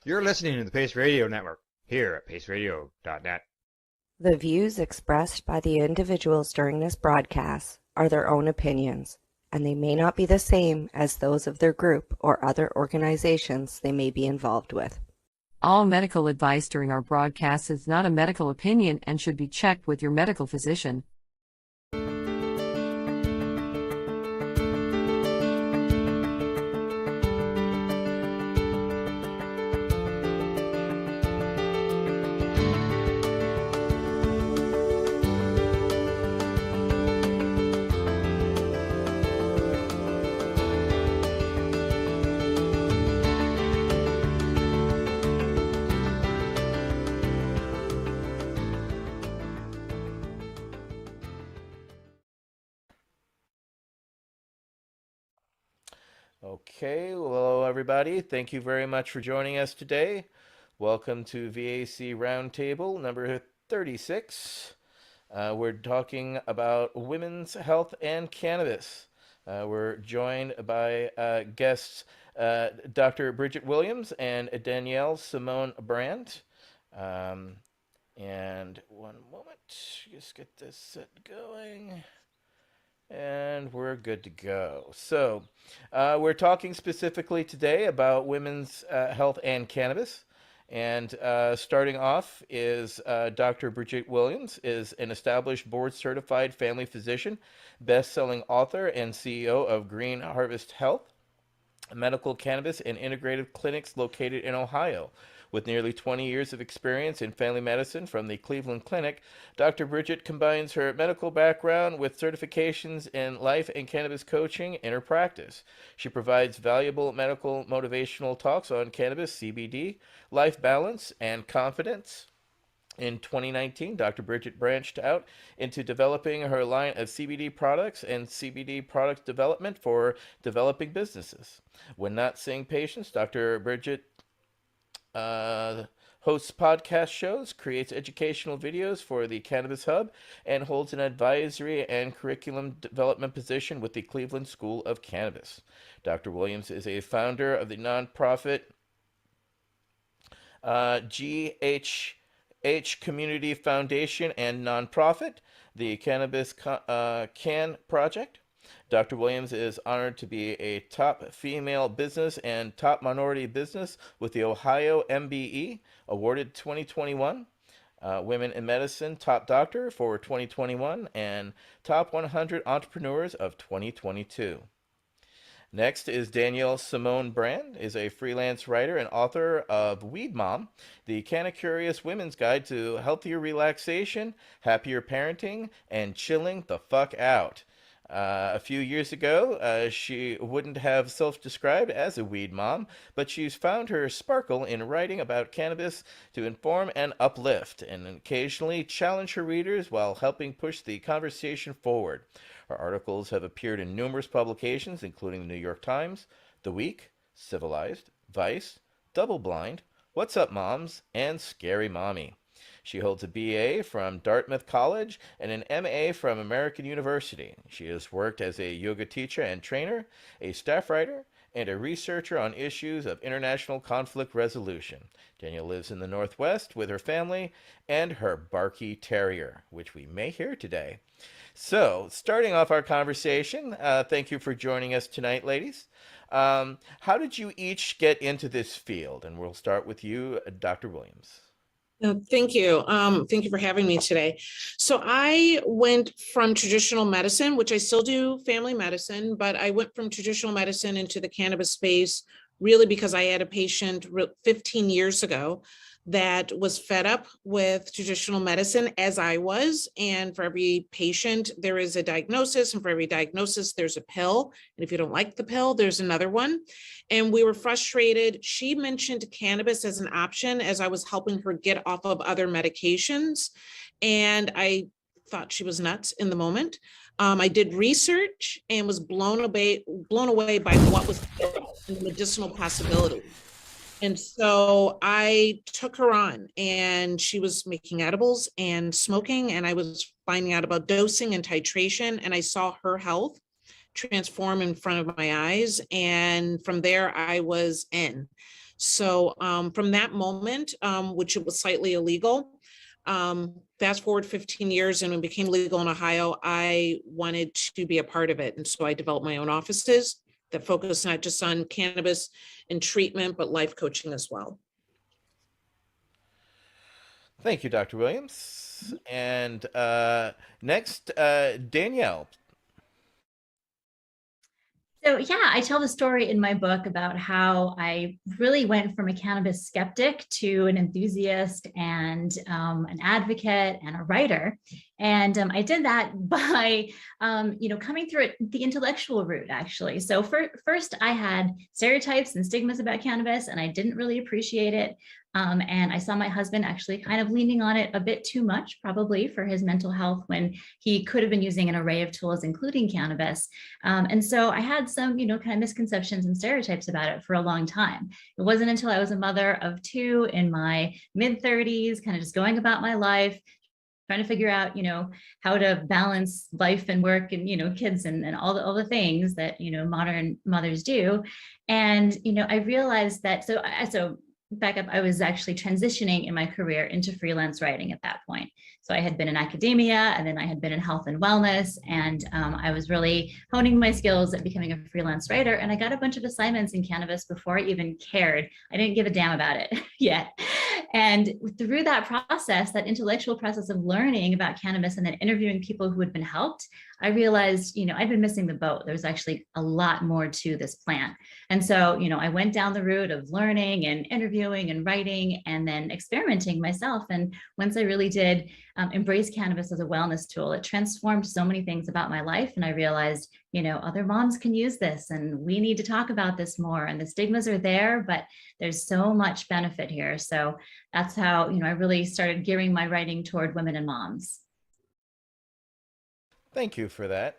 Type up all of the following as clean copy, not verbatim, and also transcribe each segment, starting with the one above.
You're listening to the Pace Radio Network here at paceradio.net. The views expressed by the individuals during this broadcast are their own opinions, and they may not be the same as those of their group or other organizations they may be involved with. All medical advice during our broadcast is not a medical opinion and should be checked with your medical physician. Okay, well, hello everybody. Thank you very much for joining us today. Welcome to V.A.C. Roundtable number 36. We're talking about women's health and cannabis. We're joined by guests Dr. Bridget Williams and Danielle Simone Brand. And one moment, just get this set going. And we're good to go. So, we're talking specifically today about women's health and cannabis. And starting off is Dr. Bridget Williams is an established board-certified family physician, best-selling author, and CEO of Green Harvest Health, medical cannabis and integrative clinics located in Ohio. With nearly 20 years of experience in family medicine from the Cleveland Clinic, Dr. Bridget combines her medical background with certifications in life and cannabis coaching in her practice. She provides valuable medical motivational talks on cannabis, CBD, life balance, and confidence. In 2019, Dr. Bridget branched out into developing her line of CBD products and CBD product development for developing businesses. When not seeing patients, Dr. Bridget hosts podcast shows, creates educational videos for the Cannabis Hub, and holds an advisory and curriculum development position with the Cleveland School of Cannabis. Dr. Williams is a founder of the nonprofit GHH Community Foundation and nonprofit, the Cannabis Can Project. Dr. Williams is honored to be a top female business and top minority business with the Ohio MBE, awarded 2021, Women in Medicine Top Doctor for 2021, and Top 100 Entrepreneurs of 2022. Next is Danielle Simone Brand, is a freelance writer and author of Weed Mom, the Canna-Curious Women's Guide to Healthier Relaxation, Happier Parenting, and Chilling the Fuck Out. A few years ago, she wouldn't have self-described as a weed mom, but she's found her sparkle in writing about cannabis to inform and uplift, and occasionally challenge her readers while helping push the conversation forward. Her articles have appeared in numerous publications, including the New York Times, The Week, Civilized, Vice, Double Blind, What's Up Moms, and Scary Mommy. She holds a B.A. from Dartmouth College and an M.A. from American University. She has worked as a yoga teacher and trainer, a staff writer, and a researcher on issues of international conflict resolution. Danielle lives in the Northwest with her family and her Barky Terrier, which we may hear today. So, starting off our conversation, thank you for joining us tonight, ladies. How did you each get into this field? And we'll start with you, Dr. Williams. Thank you. Thank you for having me today. So I went from traditional medicine, which I still do family medicine, but I went from traditional medicine into the cannabis space really because I had a patient 15 years ago that was fed up with traditional medicine as I was. And for every patient, there is a diagnosis, and for every diagnosis, there's a pill. And if you don't like the pill, there's another one. And we were frustrated. She mentioned cannabis as an option as I was helping her get off of other medications. And I thought she was nuts in the moment. I did research and was blown away by what was the medicinal possibility. And so I took her on, and she was making edibles and smoking, and I was finding out about dosing and titration, and I saw her health transform in front of my eyes. And from there, I was in. So from that moment, which it was slightly illegal, fast forward 15 years and it became legal in Ohio, I wanted to be a part of it. And so I developed my own offices that focus not just on cannabis and treatment, but life coaching as well. Thank you, Dr. Williams. And next, Danielle. So yeah, I tell the story in my book about how I really went from a cannabis skeptic to an enthusiast and an advocate and a writer. And I did that by, coming through it the intellectual route, actually. So first, I had stereotypes and stigmas about cannabis, and I didn't really appreciate it. And I saw my husband actually kind of leaning on it a bit too much, probably for his mental health, when he could have been using an array of tools, including cannabis. And so I had some, kind of misconceptions and stereotypes about it for a long time. It wasn't until I was a mother of two in my mid-30s, kind of just going about my life, trying to figure out, how to balance life and work and, kids and all the things that, modern mothers do. And, I realized that, so back up, I was actually transitioning in my career into freelance writing at that point. So I had been in academia, and then I had been in health and wellness, and I was really honing my skills at becoming a freelance writer. And I got a bunch of assignments in cannabis before I even cared. I didn't give a damn about it yet. And through that process, that intellectual process of learning about cannabis and then interviewing people who had been helped, I realized, I'd been missing the boat. There was actually a lot more to this plant. And so, I went down the route of learning and interviewing and writing and then experimenting myself. And once I really did embrace cannabis as a wellness tool, it transformed so many things about my life. And I realized, other moms can use this, and we need to talk about this more. And the stigmas are there, but there's so much benefit here. So that's how, I really started gearing my writing toward women and moms. Thank you for that.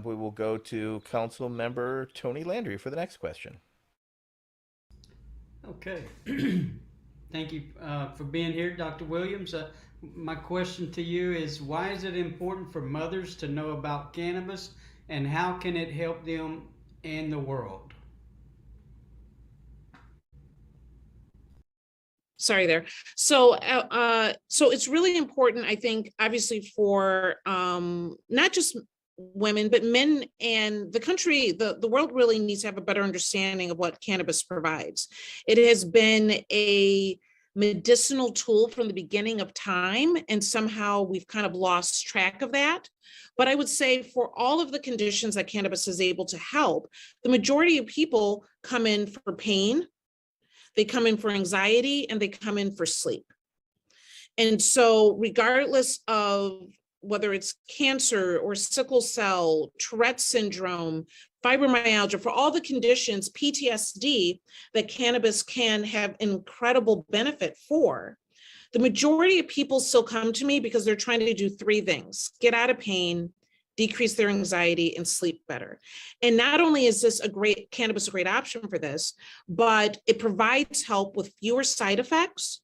We will go to Council Member Tony Landry for the next question. Okay. Thank you for being here, Dr. Williams. My question to you is, why is it important for mothers to know about cannabis, and how can it help them and the world? Sorry there. So it's really important, I think, obviously for not just women, but men and the country, the world really needs to have a better understanding of what cannabis provides. It has been a medicinal tool from the beginning of time, and somehow we've kind of lost track of that. But I would say for all of the conditions that cannabis is able to help, the majority of people come in for pain, they come in for anxiety, and they come in for sleep. And so regardless of whether it's cancer or sickle cell, Tourette syndrome, fibromyalgia, for all the conditions, PTSD, that cannabis can have incredible benefit for, the majority of people still come to me because they're trying to do three things: get out of pain, decrease their anxiety, and sleep better. And not only is this cannabis a great option for this, but it provides help with fewer side effects.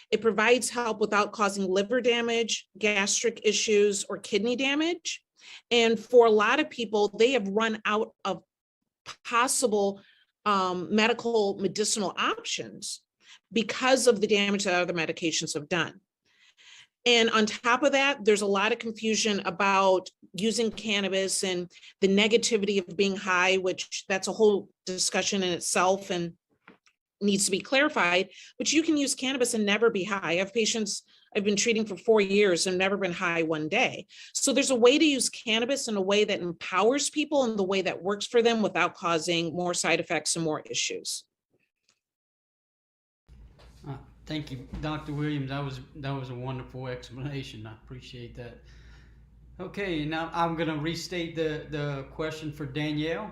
It provides help without causing liver damage, gastric issues, or kidney damage. And for a lot of people, they have run out of possible medicinal options because of the damage that other medications have done. And on top of that, there's a lot of confusion about using cannabis and the negativity of being high, which that's a whole discussion in itself and needs to be clarified. But you can use cannabis and never be high. I have patients I've been treating for 4 years and never been high one day. So there's a way to use cannabis in a way that empowers people and the way that works for them without causing more side effects and more issues. Thank you, Dr. Williams. That was a wonderful explanation. I appreciate that. Okay, now I'm going to restate the question for Danielle.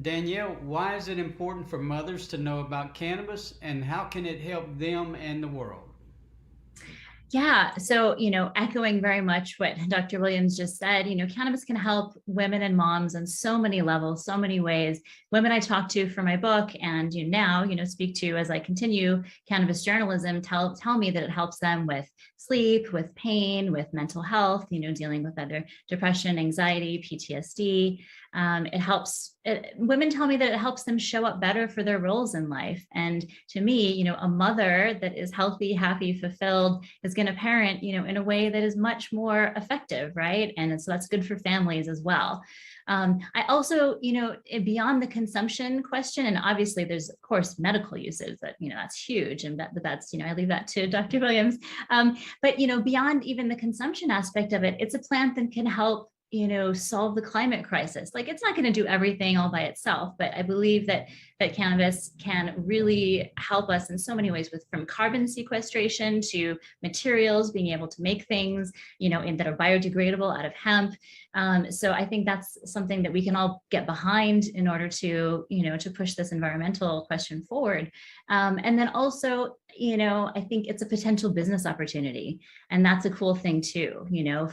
Danielle, why is it important for mothers to know about cannabis, and how can it help them and the world? Yeah, so, echoing very much what Dr. Williams just said, cannabis can help women and moms on so many levels, so many ways. Women I talk to for my book and now, speak to as I continue cannabis journalism, tell me that it helps them with sleep, with pain, with mental health, dealing with other depression, anxiety, PTSD. It helps, women tell me that it helps them show up better for their roles in life. And to me, a mother that is healthy, happy, fulfilled is going to parent, in a way that is much more effective, right? And so that's good for families as well. I also, beyond the consumption question, and obviously there's of course medical uses that, that's huge. And that's, I leave that to Dr. Williams. But, beyond even the consumption aspect of it, it's a plant that can help solve the climate crisis. Like, it's not going to do everything all by itself, but I believe that cannabis can really help us in so many ways, from carbon sequestration to materials, being able to make things, that are biodegradable out of hemp. So I think that's something that we can all get behind in order to, to push this environmental question forward. And then also, I think it's a potential business opportunity. And that's a cool thing too,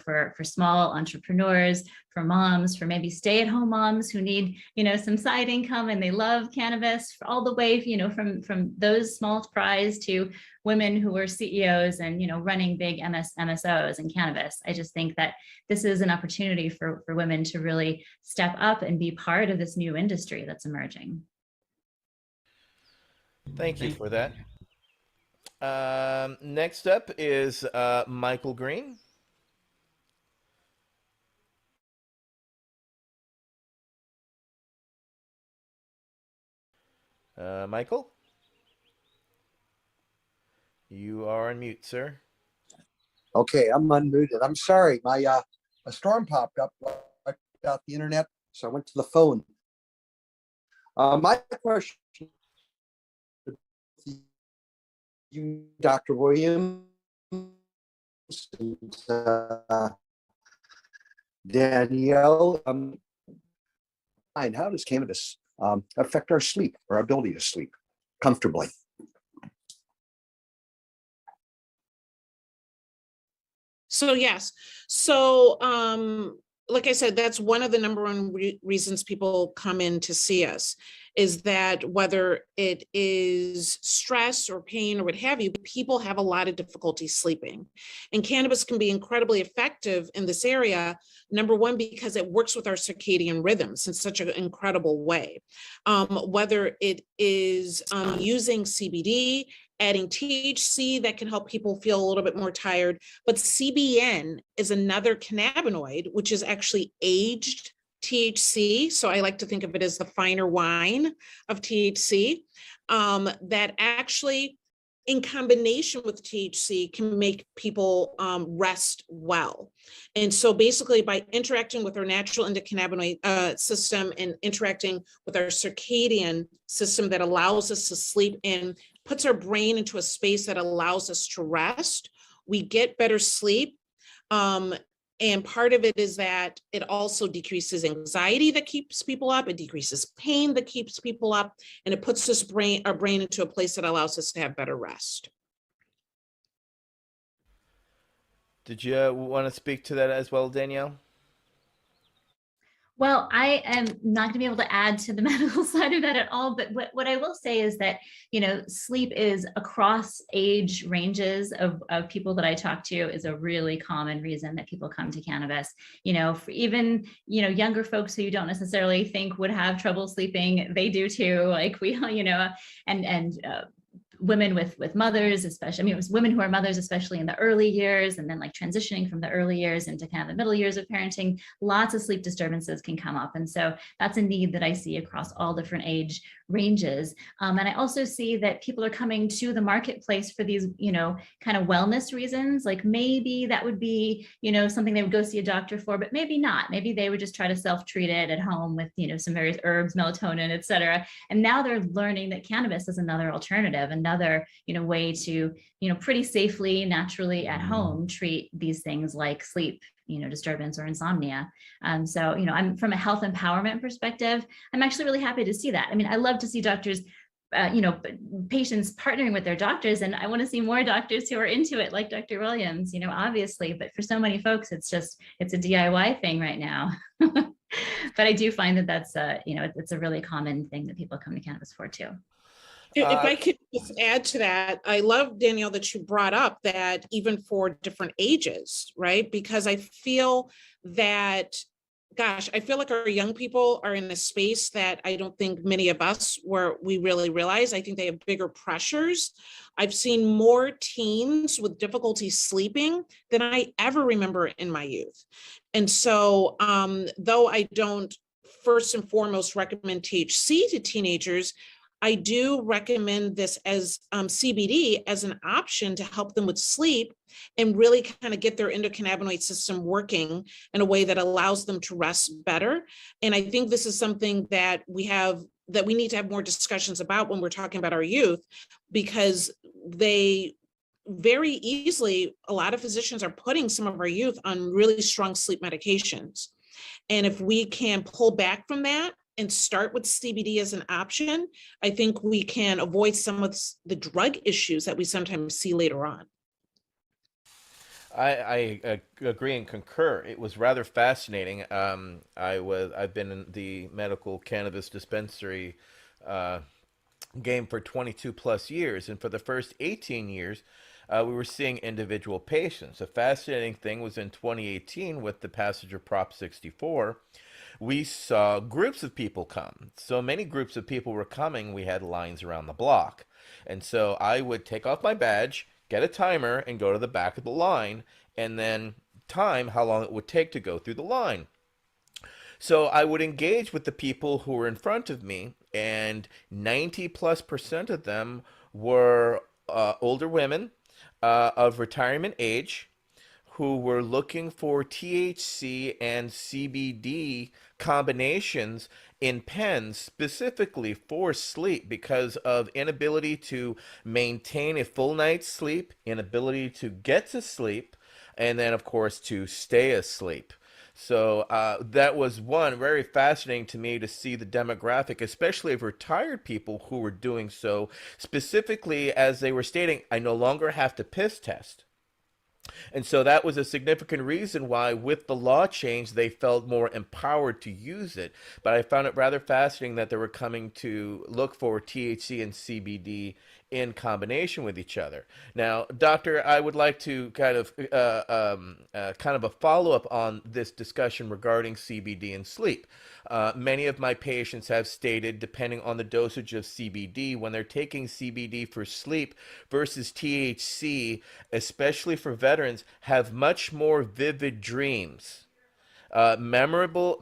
for small entrepreneurs, for moms, for maybe stay-at-home moms who need, some side income and they love cannabis, all the way, from those small fries to women who are CEOs and, running big MSOs in cannabis. I just think that this is an opportunity for women to really step up and be part of this new industry that's emerging. Thank you for that. Next up is Michael Green. Michael? You are on mute, sir. Okay, I'm unmuted. I'm sorry. My a storm popped up, wiped out the internet, so I went to the phone. My question to you, Dr. Williams, and, Danielle, how does cannabis affect our sleep, our ability to sleep comfortably? So yes. So like I said, that's one of the number one reasons people come in to see us, is that whether it is stress or pain or what have you, people have a lot of difficulty sleeping. And cannabis can be incredibly effective in this area. Number one, because it works with our circadian rhythms in such an incredible way. Whether it is using CBD, adding THC that can help people feel a little bit more tired. But CBN is another cannabinoid, which is actually aged THC. So I like to think of it as the finer wine of THC, that actually, in combination with THC, can make people rest well. And so basically, by interacting with our natural endocannabinoid system and interacting with our circadian system that allows us to sleep and puts our brain into a space that allows us to rest, we get better sleep. And part of it is that it also decreases anxiety that keeps people up. It decreases pain that keeps people up. And it puts our brain into a place that allows us to have better rest. Did you want to speak to that as well, Danielle? Well, I am not going to be able to add to the medical side of that at all. But what I will say is that, sleep is across age ranges of people that I talk to is a really common reason that people come to cannabis. For even, younger folks who you don't necessarily think would have trouble sleeping, they do too. Like we, and women with mothers, especially, it was women who are mothers, especially in the early years, and then like transitioning from the early years into kind of the middle years of parenting, lots of sleep disturbances can come up. And so that's a need that I see across all different age ranges. And I also see that people are coming to the marketplace for these, kind of wellness reasons. Like maybe that would be, something they would go see a doctor for, but maybe not. Maybe they would just try to self-treat it at home with, some various herbs, melatonin, et cetera. And now they're learning that cannabis is another alternative, another, way to, pretty safely, naturally at home treat these things like sleep, disturbance or insomnia. So, I'm from a health empowerment perspective, I'm actually really happy to see that. I mean, I love to see doctors, patients partnering with their doctors, and I want to see more doctors who are into it, like Dr. Williams, obviously, but for so many folks, it's a DIY thing right now. But I do find that that's it's a really common thing that people come to cannabis for too. If I could just add to that, I love, Danielle, that you brought up that even for different ages, right? Because I feel that gosh, I feel like our young people are in a space that I don't think many of us we really realize. I think they have bigger pressures. I've seen more teens with difficulty sleeping than I ever remember in my youth. And so, though I don't first and foremost recommend THC to teenagers, I do recommend this as CBD as an option to help them with sleep and really kind of get their endocannabinoid system working in a way that allows them to rest better. And I think this is something that we need to have more discussions about when we're talking about our youth, because they very easily, a lot of physicians are putting some of our youth on really strong sleep medications. And if we can pull back from that and start with CBD as an option, I think we can avoid some of the drug issues that we sometimes see later on. I agree and concur. It was rather fascinating. I've been in the medical cannabis dispensary game for 22 plus years, and for the first 18 years, we were seeing individual patients. A fascinating thing was in 2018 with the passage of Prop 64. We saw groups of people come. So many groups of people were coming, we had lines around the block. And so I would take off my badge, get a timer, and go to the back of the line, and then time how long it would take to go through the line. So I would engage with the people who were in front of me, and 90+% of them were older women of retirement age who were looking for THC and CBD combinations in pens specifically for sleep because of inability to maintain a full night's sleep, inability to get to sleep, and then of course to stay asleep. So that was one very fascinating to me to see the demographic, especially of retired people who were doing so specifically as they were stating, I no longer have to piss test. And so that was a significant reason why, with the law change, they felt more empowered to use it. But I found it rather fascinating that they were coming to look for THC and CBD in combination with each other. Now, Doctor, I would like to kind of a follow-up on this discussion regarding CBD and sleep. Many of my patients have stated, depending on the dosage of CBD, when they're taking CBD for sleep versus THC, especially for veterans, have much more vivid dreams. Memorable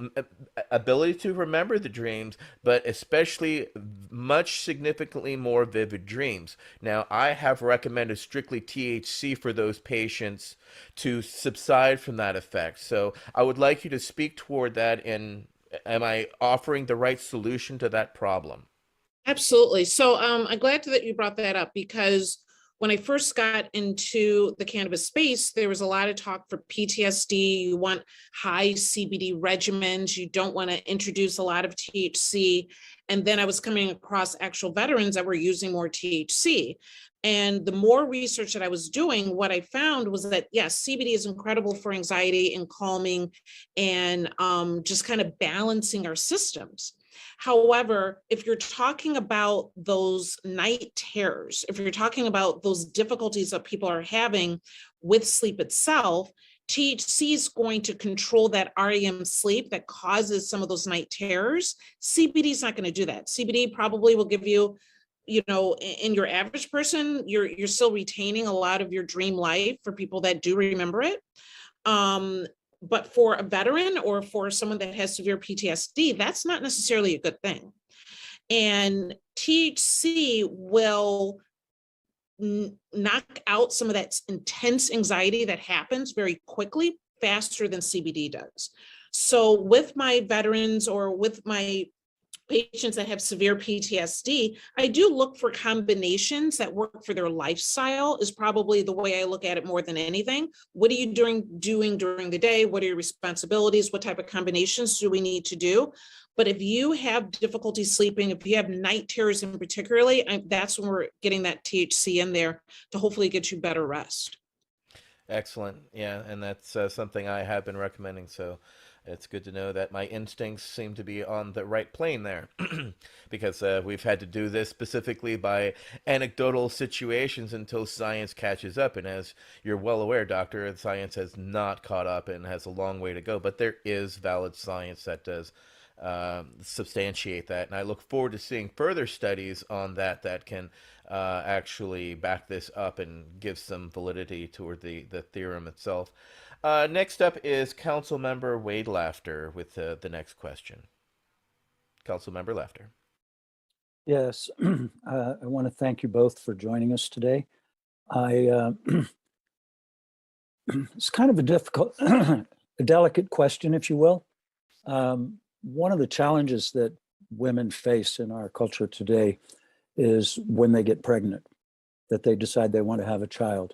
ability to remember the dreams, but especially much significantly more vivid dreams. Now, I have recommended strictly THC for those patients to subside from that effect. So I would like you to speak toward that, and am I offering the right solution to that problem? Absolutely. So I'm glad that you brought that up, because when I first got into the cannabis space, there was a lot of talk for PTSD. You want high CBD regimens. You don't want to introduce a lot of THC. And then I was coming across actual veterans that were using more THC. And the more research that I was doing, what I found was that, yes, CBD is incredible for anxiety and calming and just kind of balancing our systems. However, if you're talking about those night terrors, if you're talking about those difficulties that people are having with sleep itself, THC is going to control that REM sleep that causes some of those night terrors. CBD is not going to do that. CBD probably will give you, in your average person, you're still retaining a lot of your dream life for people that do remember it. But for a veteran or for someone that has severe PTSD, that's not necessarily a good thing. And THC will knock out some of that intense anxiety that happens very quickly, faster than CBD does. So with my veterans or with my patients that have severe PTSD, I do look for combinations that work for their lifestyle is probably the way I look at it more than anything. What are you doing during the day? What are your responsibilities? What type of combinations do we need to do? But if you have difficulty sleeping, if you have night terrors in particularly, that's when we're getting that THC in there to hopefully get you better rest. Excellent. Yeah, and that's something I have been recommending. So It's good to know that my instincts seem to be on the right plane there, because we've had to do this specifically by anecdotal situations until science catches up. And as you're well aware, Doctor, science has not caught up and has a long way to go. But there is valid science that does substantiate that. And I look forward to seeing further studies on that that can actually back this up and give some validity toward the theorem itself. Next up is Councilmember Wade Laughter with the next question. Councilmember Laughter. Yes, I want to thank you both for joining us today. It's kind of a difficult, a delicate question, if you will. One of the challenges that women face in our culture today is when they get pregnant, that they decide they want to have a child.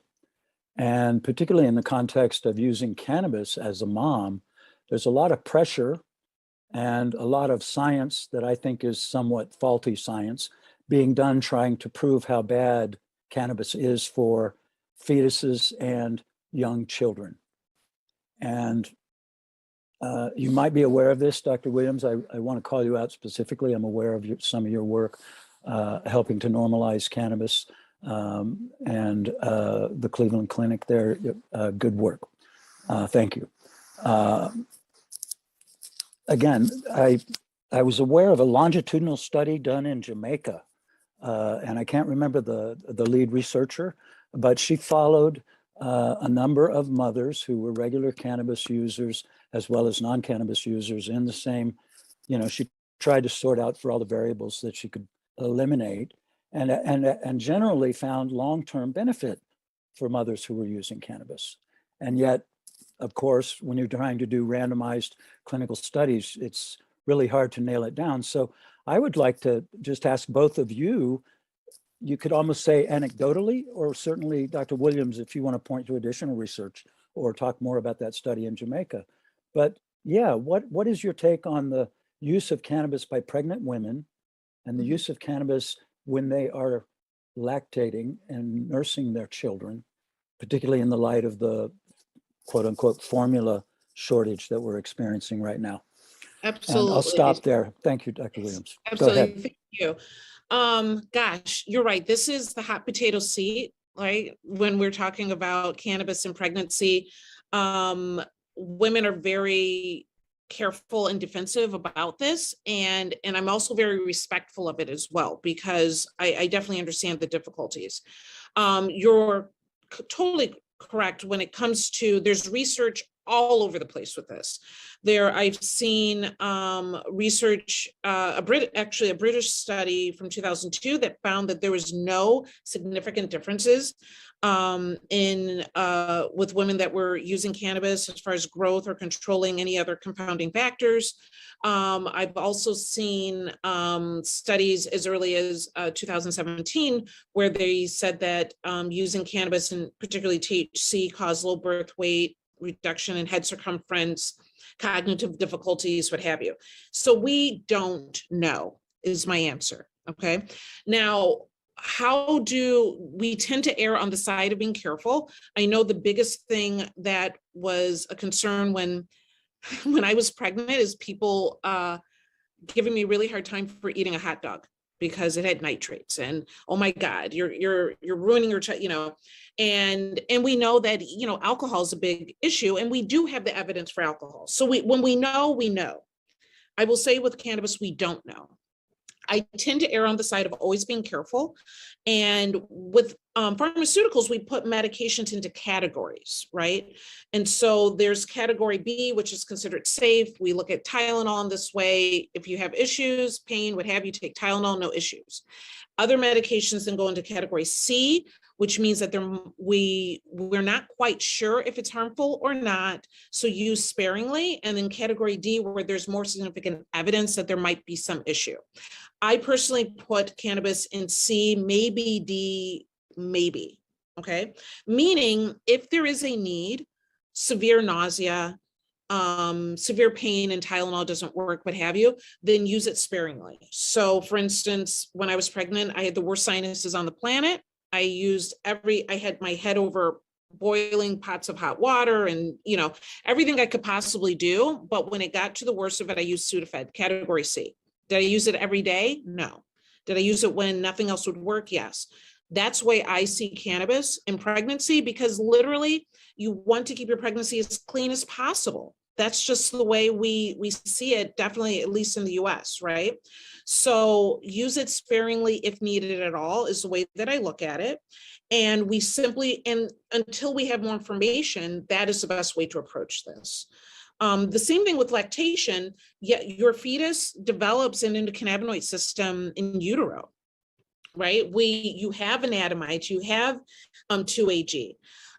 And particularly in the context of using cannabis as a mom, there's a lot of pressure and a lot of science that I think is somewhat faulty science being done trying to prove how bad cannabis is for fetuses and young children. And you might be aware of this, Dr. Williams. I want to call you out specifically. I'm aware of some of your work helping to normalize cannabis. And the Cleveland Clinic there, good work. Thank you. Again, I was aware of a longitudinal study done in Jamaica, and I can't remember the lead researcher, but she followed a number of mothers who were regular cannabis users as well as non-cannabis users in the same, she tried to sort out for all the variables that she could eliminate. And generally found long-term benefit for mothers who were using cannabis. And yet, of course, when you're trying to do randomized clinical studies, it's really hard to nail it down. So I would like to just ask both of you, you could almost say anecdotally, or certainly Dr. Williams, if you want to point to additional research or talk more about that study in Jamaica. But yeah, what is your take on the use of cannabis by pregnant women and the use of cannabis when they are lactating and nursing their children, particularly in the light of the quote unquote formula shortage that we're experiencing right now? Absolutely. And I'll stop there. Thank you, Dr. Williams. Absolutely. Go ahead. Thank you. Gosh, you're right. This is the hot potato seat, right? When we're talking about cannabis and pregnancy, women are very careful and defensive about this, and I'm also very respectful of it as well, because I definitely understand the difficulties. You're totally correct when it comes to, there's research all over the place with this. I've seen research, a British study from 2002 that found that there was no significant differences with women that were using cannabis as far as growth or controlling any other compounding factors. I've also seen studies as early as 2017 where they said that using cannabis and particularly THC caused low birth weight, reduction in head circumference, cognitive difficulties, what have you. So we don't know is my answer. Okay. Now, how do we tend to err on the side of being careful? I know the biggest thing that was a concern when I was pregnant is people giving me a really hard time for eating a hot dog because it had nitrates, and oh my God, you're ruining your child, and we know that alcohol is a big issue, and we do have the evidence for alcohol. So when we know, we know. I will say with cannabis, we don't know. I tend to err on the side of always being careful. And with pharmaceuticals, we put medications into categories, right? And so there's category B, which is considered safe. We look at Tylenol in this way. If you have issues, pain, what have you, take Tylenol, no issues. Other medications then go into category C, which means that we're not quite sure if it's harmful or not, so use sparingly. And then category D, where there's more significant evidence that there might be some issue. I personally put cannabis in C, maybe D, maybe, okay? Meaning if there is a need, severe nausea, severe pain and Tylenol doesn't work, what have you, then use it sparingly. So for instance, when I was pregnant, I had the worst sinuses on the planet. I had my head over boiling pots of hot water and, everything I could possibly do. But when it got to the worst of it, I used Sudafed, category C. Did I use it every day? No. Did I use it when nothing else would work? Yes. That's the way I see cannabis in pregnancy, because literally you want to keep your pregnancy as clean as possible. That's just the way we see it, definitely, at least in the US, right? So use it sparingly if needed at all is the way that I look at it. And we simply, and until we have more information, that is the best way to approach this. The same thing with lactation, yet your fetus develops an endocannabinoid system in utero, right? You have anandamides, you have 2-AG.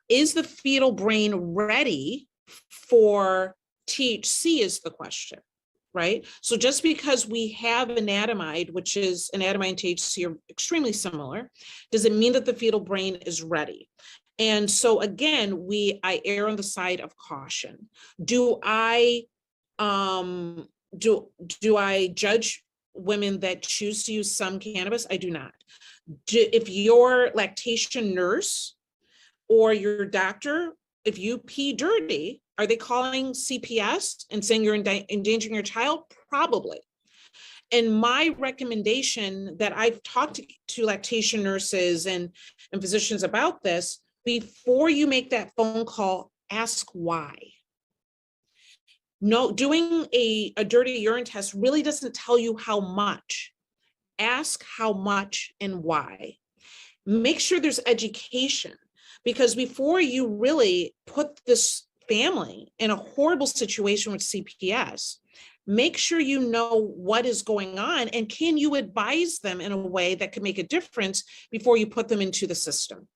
Is the fetal brain ready for THC is the question, right? So just because we have anandamide, which is anandamide and THC are extremely similar, does it mean that the fetal brain is ready? And so again, I err on the side of caution. Do I judge women that choose to use some cannabis? I do not. If your lactation nurse or your doctor, if you pee dirty, are they calling CPS and saying you're endangering your child? Probably. And my recommendation that I've talked to lactation nurses and physicians about this, before you make that phone call, ask why. No, doing a dirty urine test really doesn't tell you how much. Ask how much and why. Make sure there's education, because before you really put this family in a horrible situation with CPS, make sure you know what is going on, and can you advise them in a way that could make a difference before you put them into the system.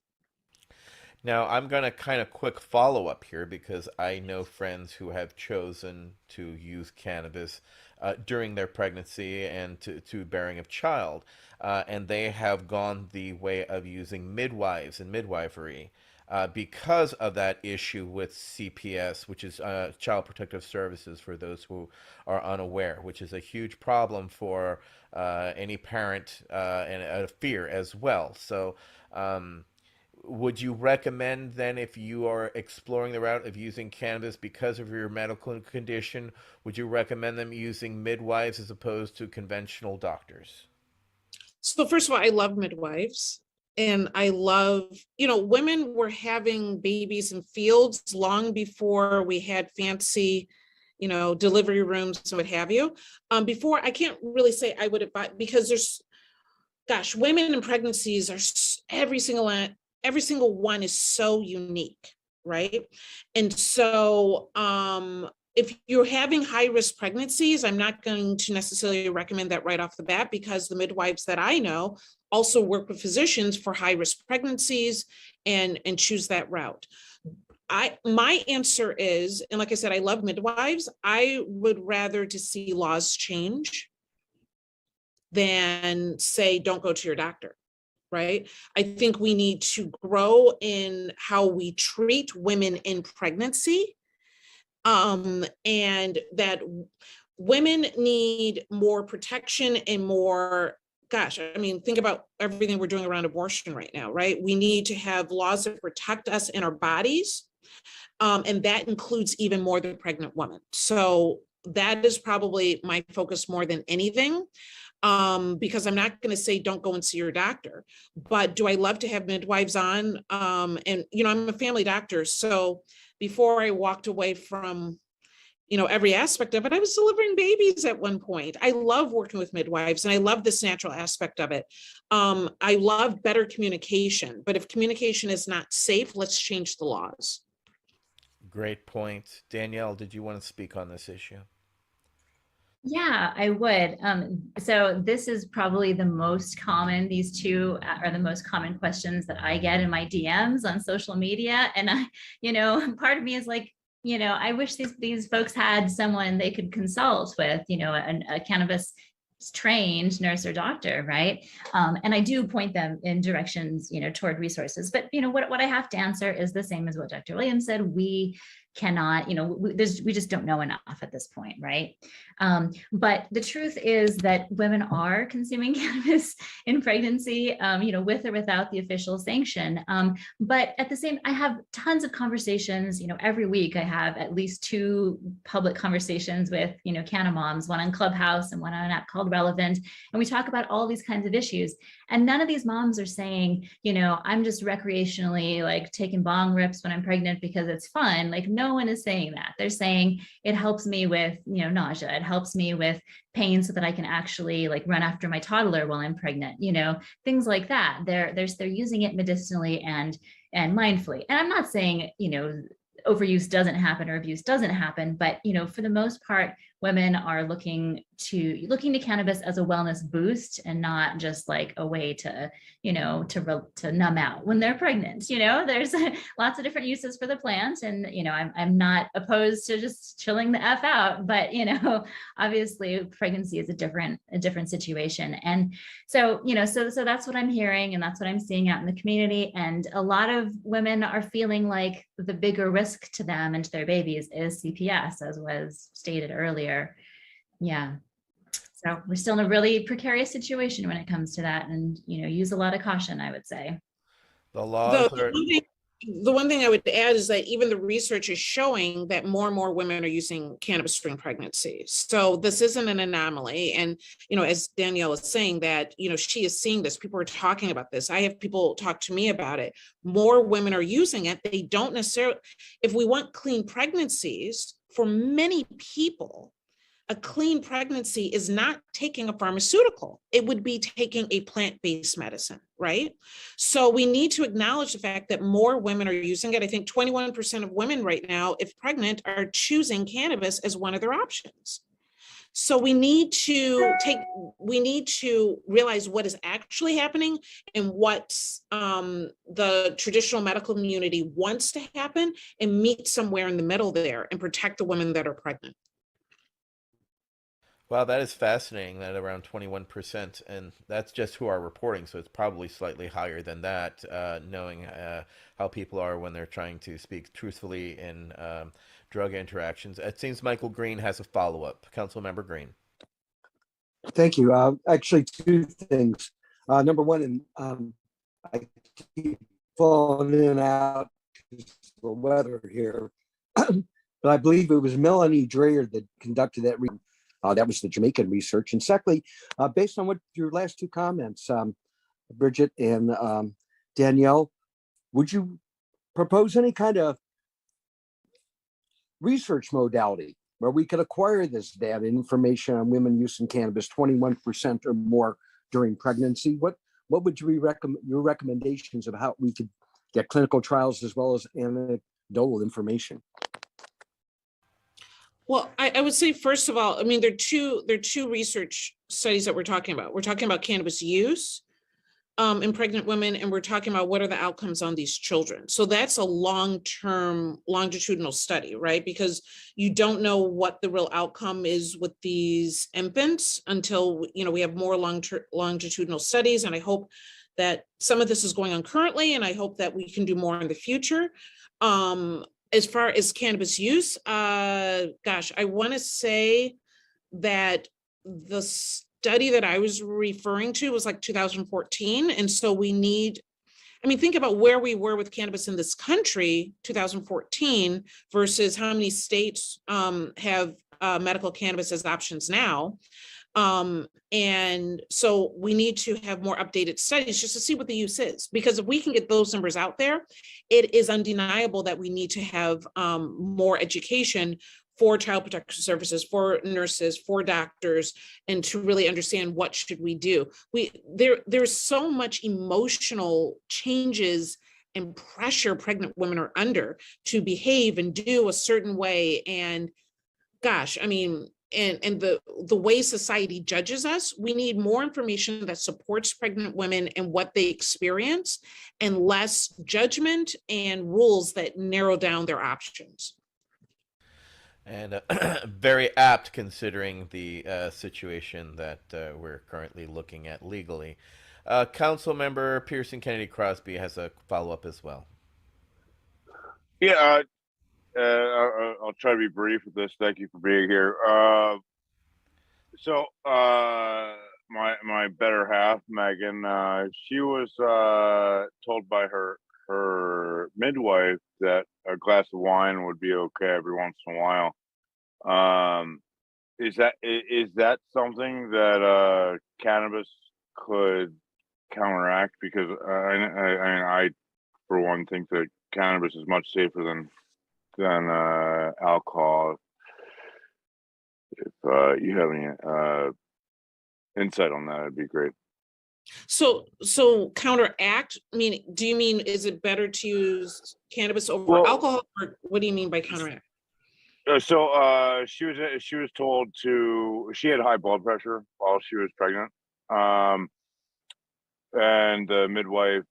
Now, I'm going to kind of quick follow up here, because I know friends who have chosen to use cannabis during their pregnancy and to bearing of child, and they have gone the way of using midwives and midwifery. Because of that issue with CPS, which is Child Protective Services, for those who are unaware, which is a huge problem for any parent and a fear as well. So would you recommend then, if you are exploring the route of using cannabis because of your medical condition, would you recommend them using midwives as opposed to conventional doctors? So first of all, I love midwives. And I love, women were having babies in fields long before we had fancy, delivery rooms and what have you. Before, I can't really say I would advise, because women in pregnancies are every single one is so unique, right? And so if you're having high risk pregnancies, I'm not going to necessarily recommend that right off the bat, because the midwives that I know also work with physicians for high risk pregnancies and choose that route. My answer is, and like I said, I love midwives. I would rather to see laws change than say, don't go to your doctor, right? I think we need to grow in how we treat women in pregnancy, and that women need more protection and more, think about everything we're doing around abortion right now, right? We need to have laws that protect us in our bodies. And that includes even more the pregnant woman. So that is probably my focus more than anything. Because I'm not going to say don't go and see your doctor, but do I love to have midwives on? And, I'm a family doctor. So before I walked away from, every aspect of it, I was delivering babies at one point. I love working with midwives, and I love this natural aspect of it. I love better communication, but if communication is not safe, let's change the laws. Great point. Danielle, did you want to speak on this issue? Yeah, I would. So this is probably the most common, these two are the most common questions that I get in my DMs on social media. And part of me is like, I wish these folks had someone they could consult with, a cannabis trained nurse or doctor, right? And I do point them in directions, toward resources. But what I have to answer is the same as what Dr. Williams said. We cannot, we just don't know enough at this point, right? But the truth is that women are consuming cannabis in pregnancy, with or without the official sanction. But at the same, I have tons of conversations, every week I have at least 2 public conversations with, Canna moms, one on Clubhouse and one on an app called Relevant. And we talk about all these kinds of issues. And none of these moms are saying, I'm just recreationally like taking bong rips when I'm pregnant because it's fun. Like no one is saying that. They're saying it helps me with, nausea. It helps me with pain so that I can actually like run after my toddler while I'm pregnant, things like that. They're using it medicinally and mindfully. And I'm not saying, overuse doesn't happen or abuse doesn't happen, but for the most part, women are looking to cannabis as a wellness boost and not just like a way to numb out when they're pregnant. There's lots of different uses for the plant, and I'm not opposed to just chilling the F out, but obviously pregnancy is a different situation. And so so that's what I'm hearing, and that's what I'm seeing out in the community. And a lot of women are feeling like the bigger risk to them and to their babies is CPS, as was stated earlier. Yeah. So we're still in a really precarious situation when it comes to that, and use a lot of caution, I would say. The laws are. The one thing I would add is that even the research is showing that more and more women are using cannabis during pregnancy. So this isn't an anomaly. And, as Danielle is saying that, she is seeing this, people are talking about this. I have people talk to me about it. More women are using it. They don't necessarily, if we want clean pregnancies, for many people, a clean pregnancy is not taking a pharmaceutical. It would be taking a plant-based medicine, right? So we need to acknowledge the fact that more women are using it. I think 21% of women right now, if pregnant, are choosing cannabis as one of their options. So we need to realize what is actually happening and what the traditional medical community wants to happen, and meet somewhere in the middle there and protect the women that are pregnant. Wow, that is fascinating, that around 21%, and that's just who are reporting, so it's probably slightly higher than that, knowing how people are when they're trying to speak truthfully in drug interactions. It seems Michael Green has a follow-up. Councilmember Green. Thank you. Actually, 2 things. Number one, and I keep falling in and out because of the weather here, but I believe it was Melanie Dreyer that conducted that research. That was the Jamaican research. And secondly, based on what your last 2 comments, Bridget and Danielle, would you propose any kind of research modality where we could acquire this data and information on women using cannabis 21% or more during pregnancy? What would you your recommendations of how we could get clinical trials as well as anecdotal information? Well, I would say, first of all, I mean, there are two research studies that we're talking about. We're talking about cannabis use in pregnant women, and we're talking about what are the outcomes on these children. So that's a long-term longitudinal study, right? Because you don't know what the real outcome is with these infants until, we have more longitudinal studies. And I hope that some of this is going on currently, and I hope that we can do more in the future. As far as cannabis use, I want to say that the study that I was referring to was like 2014. And so think about where we were with cannabis in this country, 2014, versus how many states have medical cannabis as options now. And so we need to have more updated studies just to see what the use is, because if we can get those numbers out there, it is undeniable that we need to have more education for child protection services, for nurses, for doctors, and to really understand what should we do. There's so much emotional changes and pressure pregnant women are under to behave and do a certain way. And and the way society judges us, we need more information that supports pregnant women and what they experience, and less judgment and rules that narrow down their options. And very apt, considering the situation that we're currently looking at legally. Councilmember Pearson Kennedy Crosby has a follow-up as well. Yeah, I'll try to be brief with this. Thank you for being here. So, my better half, Megan, she was told by her midwife that a glass of wine would be okay every once in a while. Is that something that cannabis could counteract? Because I for one think that cannabis is much safer than alcohol. If you have any insight on that, it'd be great. So counteract, do you mean, is it better to use cannabis over alcohol, or what do you mean by counteract? So she was told she had high blood pressure while she was pregnant. And the midwife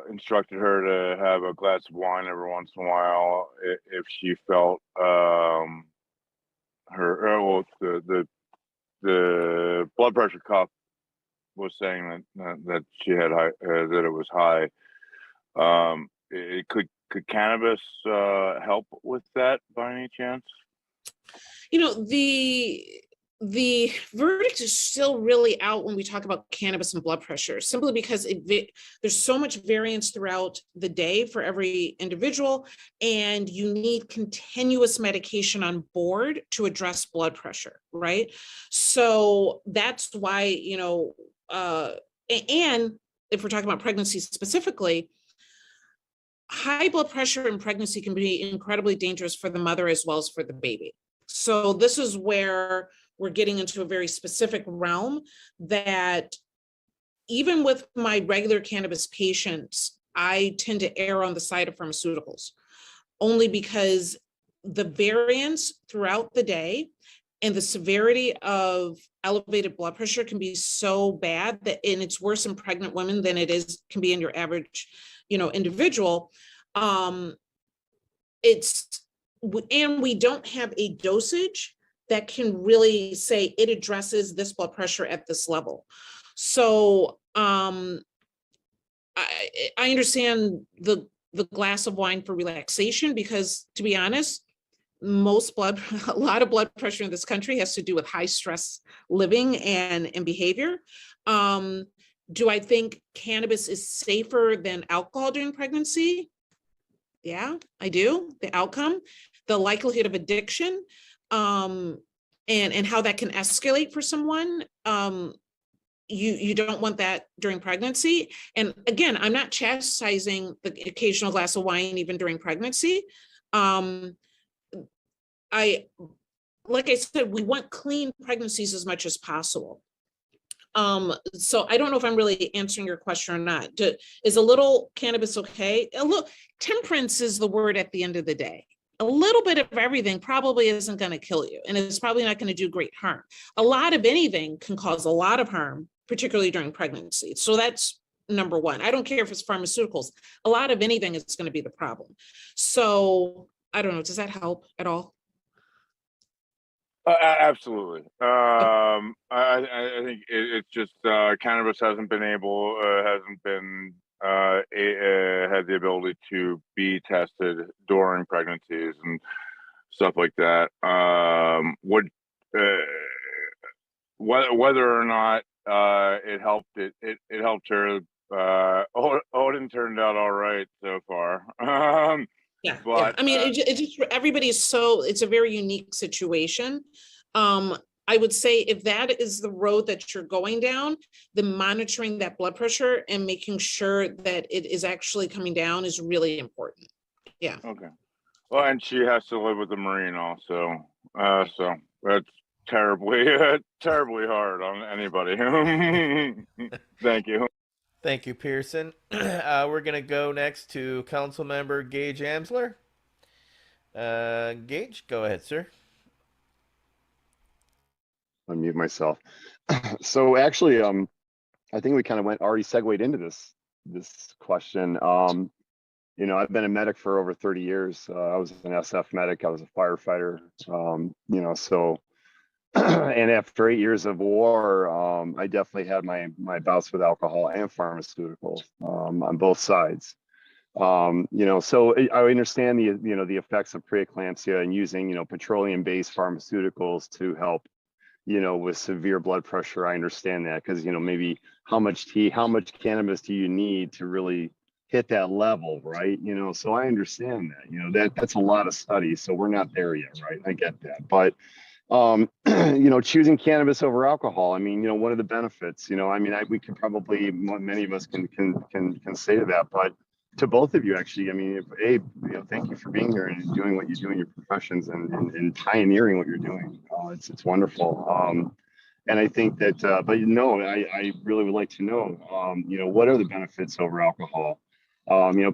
instructed her to have a glass of wine every once in a while if she felt the blood pressure cuff was saying that she had high, that it was high. Could cannabis help with that by any chance? The verdict is still really out when we talk about cannabis and blood pressure, simply because there's so much variance throughout the day for every individual, and you need continuous medication on board to address blood pressure, right? So that's why, and if we're talking about pregnancy specifically, high blood pressure in pregnancy can be incredibly dangerous for the mother as well as for the baby. So this is where we're getting into a very specific realm that even with my regular cannabis patients, I tend to err on the side of pharmaceuticals, only because the variance throughout the day and the severity of elevated blood pressure can be so bad and it's worse in pregnant women than can be in your average, individual. And we don't have a dosage that can really say it addresses this blood pressure at this level. So I understand the glass of wine for relaxation, because to be honest, a lot of blood pressure in this country has to do with high stress living and behavior. Do I think cannabis is safer than alcohol during pregnancy? Yeah, I do. The outcome, the likelihood of addiction, and how that can escalate for someone. You don't want that during pregnancy. And again, I'm not chastising the occasional glass of wine even during pregnancy. Like I said, we want clean pregnancies as much as possible. So I don't know if I'm really answering your question or not. Is a little cannabis okay? Temperance is the word at the end of the day. A little bit of everything probably isn't going to kill you, and it's probably not going to do great harm. A lot of anything can cause a lot of harm, particularly during pregnancy. So that's number one. I don't care if it's pharmaceuticals. A lot of anything is going to be the problem. So I don't know. Does that help at all? Absolutely. I think it's just cannabis hasn't been had the ability to be tested during pregnancies and stuff like that. Whether or not it helped, it helped her. Odin turned out all right so far. Yeah. I mean, it just it's a very unique situation. I would say if that is the road that you're going down, then monitoring that blood pressure and making sure that it is actually coming down is really important. Yeah. Okay. Well, and she has to live with a Marine also. So that's terribly hard on anybody. Thank you. Thank you, Pearson. We're going to go next to Council Member Gage Amsler. Gage, go ahead, sir. Unmute myself. So actually, I think we kind of already segued into this question. I've been a medic for over 30 years. I was an SF medic. I was a firefighter. So and after 8 years of war, I definitely had my bouts with alcohol and pharmaceuticals on both sides. So I understand the effects of preeclampsia and using, petroleum-based pharmaceuticals to help, with severe blood pressure. I understand that because, maybe how much cannabis do you need to really hit that level, right? So I understand that, that's a lot of studies. So we're not there yet, right? I get that. But, choosing cannabis over alcohol, I mean, one of the benefits, we could probably, many of us can say to that, but to both of you, actually, I mean, thank you for being here and doing what you do in your professions and pioneering what you're doing. It's wonderful. And I think that, I really would like to know, what are the benefits over alcohol?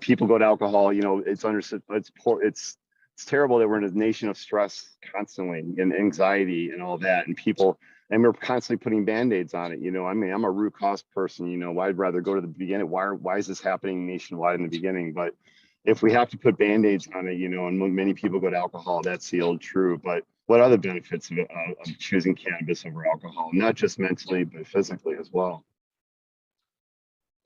People go to alcohol, it's understood, it's poor, it's terrible that we're in a nation of stress constantly and anxiety and all that, and we're constantly putting band-aids on it. I mean, I'm a root cause person. I'd rather go to the beginning. Why is this happening nationwide in the beginning? But if we have to put band-aids on it, and many people go to alcohol, that's the old true. But what are the benefits of choosing cannabis over alcohol? Not just mentally, but physically as well.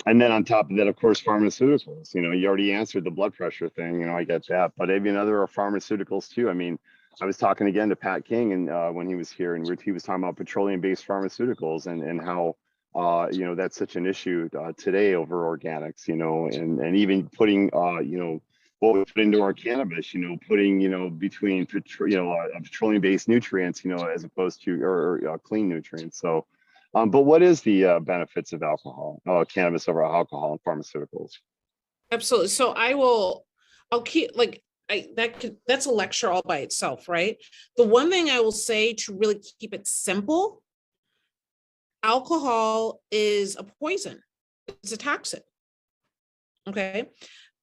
And then on top of that, of course, pharmaceuticals. You already answered the blood pressure thing. I get that. But even other pharmaceuticals too. I mean, I was talking again to Pat King and when he was here, and he was talking about petroleum-based pharmaceuticals and how that's such an issue today over organics. And even putting what we put into our cannabis. Putting between petroleum-based nutrients. As opposed to or clean nutrients. So. But what is the benefits of cannabis over alcohol and pharmaceuticals? Absolutely. So I'll keep that's a lecture all by itself, right? The one thing I will say to really keep it simple, alcohol is a poison. It's a toxin. Okay.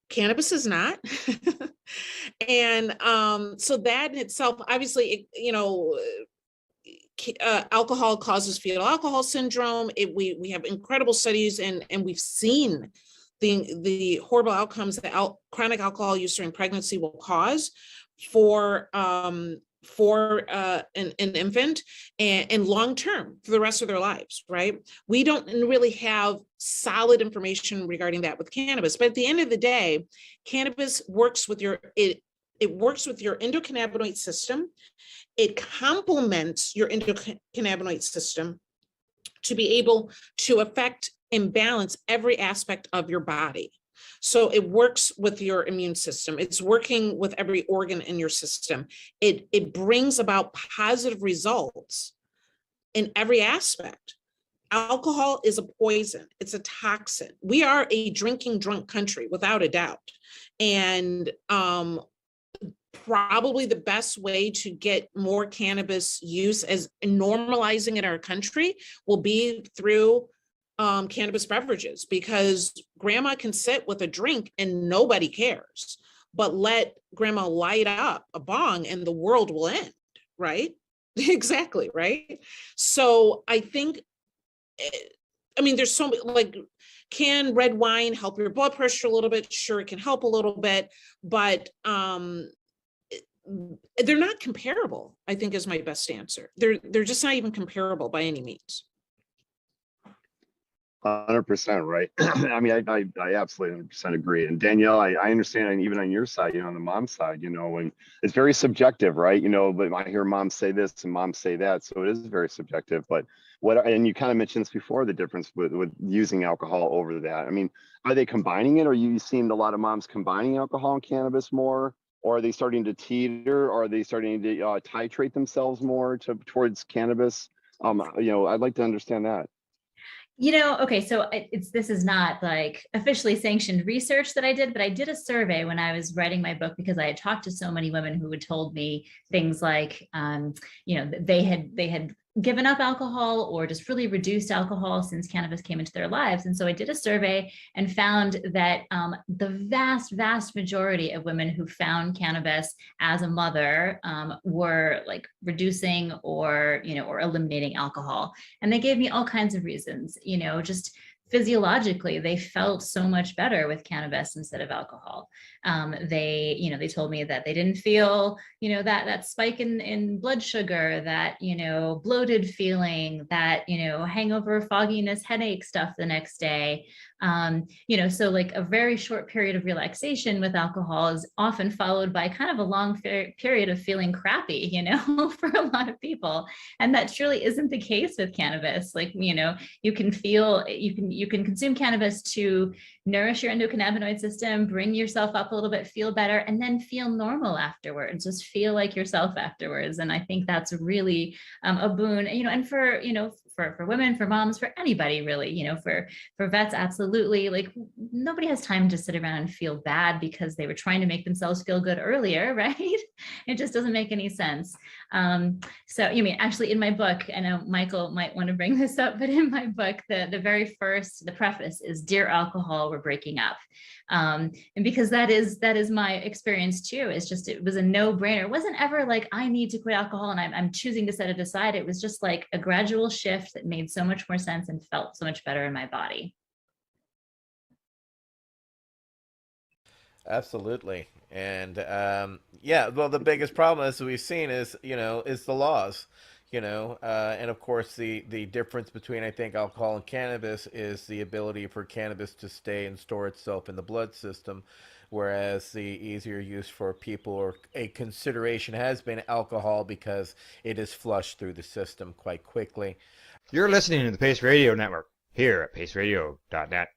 Cannabis is not. And so that in itself, obviously, alcohol causes fetal alcohol syndrome. We have incredible studies and we've seen the horrible outcomes that chronic alcohol use during pregnancy will cause for an infant and long term for the rest of their lives, right? We don't really have solid information regarding that with cannabis, but at the end of the day, cannabis works with it works with your endocannabinoid system. It complements your endocannabinoid system to be able to affect and balance every aspect of your body. So it works with your immune system. It's working with every organ in your system. It brings about positive results in every aspect. Alcohol is a poison. It's a toxin. We are a drinking drunk country, without a doubt. And probably the best way to get more cannabis use as normalizing in our country will be through cannabis beverages, because grandma can sit with a drink and nobody cares, but let grandma light up a bong and the world will end, right? Exactly, right? So I think, there's so can red wine help your blood pressure a little bit? Sure, it can help a little bit, but they're not comparable, I think is my best answer. They're just not even comparable by any means. 100%, right? I absolutely 100% agree. And Danielle, I understand, and even on your side, on the mom side, and it's very subjective, right? But I hear moms say this and moms say that, so it is very subjective. But and you kind of mentioned this before, the difference with using alcohol over that. Are they combining it? Or are you seeing a lot of moms combining alcohol and cannabis more? Or are they starting to teeter? Or are they starting to titrate themselves more towards cannabis? I'd like to understand that. Okay, so this is not like officially sanctioned research that I did, but I did a survey when I was writing my book because I had talked to so many women who had told me things like, they had given up alcohol or just really reduced alcohol since cannabis came into their lives. And so I did a survey and found that the vast majority of women who found cannabis as a mother were like reducing or eliminating alcohol. And they gave me all kinds of reasons, just physiologically, they felt so much better with cannabis instead of alcohol. They told me that they didn't feel, that spike in blood sugar, that, bloated feeling, that, hangover, fogginess, headache stuff the next day. So like a very short period of relaxation with alcohol is often followed by kind of a long period of feeling crappy, for a lot of people. And that truly isn't the case with cannabis. Like, you can consume cannabis to nourish your endocannabinoid system, bring yourself up a little bit, feel better, and then feel normal afterwards. Just feel like yourself afterwards. And I think that's really a boon, and for women, for moms, for anybody really, for vets, absolutely. Like, nobody has time to sit around and feel bad because they were trying to make themselves feel good earlier, right? It just doesn't make any sense. Actually in my book, I know Michael might want to bring this up, but in my book, the preface is, "Dear Alcohol, we're breaking up." And because that is my experience too. It was a no-brainer. It wasn't ever like, I need to quit alcohol and I'm choosing to set it aside. It was just like a gradual shift that made so much more sense and felt so much better in my body. Absolutely. And well, the biggest problem, as we've seen, is the laws. And of course the difference between, I think, alcohol and cannabis is the ability for cannabis to stay and store itself in the blood system, whereas the easier use for people, or a consideration, has been alcohol because it is flushed through the system quite quickly. You're listening to the Pace Radio Network here at paceradio.net.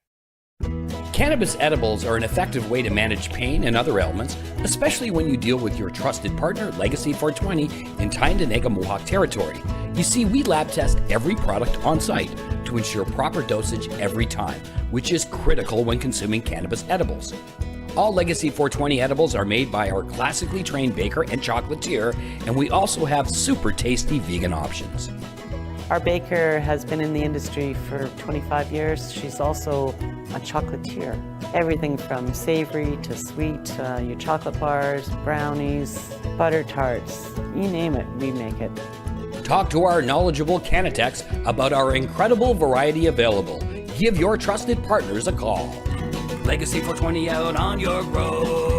Cannabis edibles are an effective way to manage pain and other ailments, especially when you deal with your trusted partner, Legacy 420, in Tyendinaga Mohawk territory. You see, we lab test every product on site to ensure proper dosage every time, which is critical when consuming cannabis edibles. All Legacy 420 edibles are made by our classically trained baker and chocolatier, and we also have super tasty vegan options. Our baker has been in the industry for 25 years. She's also a chocolatier. Everything from savory to sweet, your chocolate bars, brownies, butter tarts, you name it, we make it. Talk to our knowledgeable Cannatex about our incredible variety available. Give your trusted partners a call. Legacy 420 out on your road.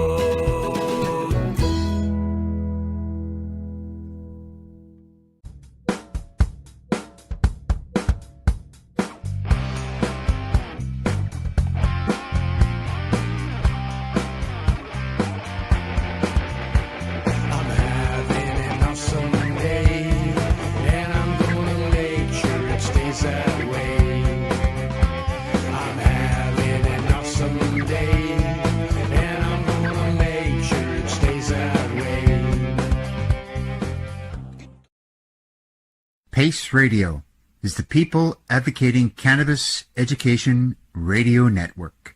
PACE Radio is the People Advocating Cannabis Education Radio Network.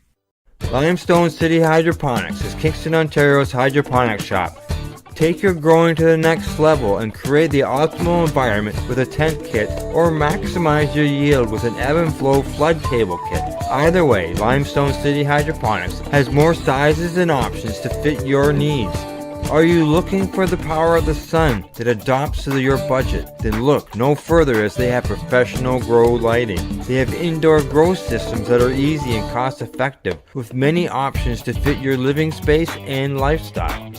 Limestone City Hydroponics is Kingston, Ontario's hydroponics shop. Take your growing to the next level and create the optimal environment with a tent kit, or maximize your yield with an ebb and flow flood table kit. Either way, Limestone City Hydroponics has more sizes and options to fit your needs. Are you looking for the power of the sun that adapts to your budget? Then look no further, as they have professional grow lighting. They have indoor grow systems that are easy and cost effective, with many options to fit your living space and lifestyle.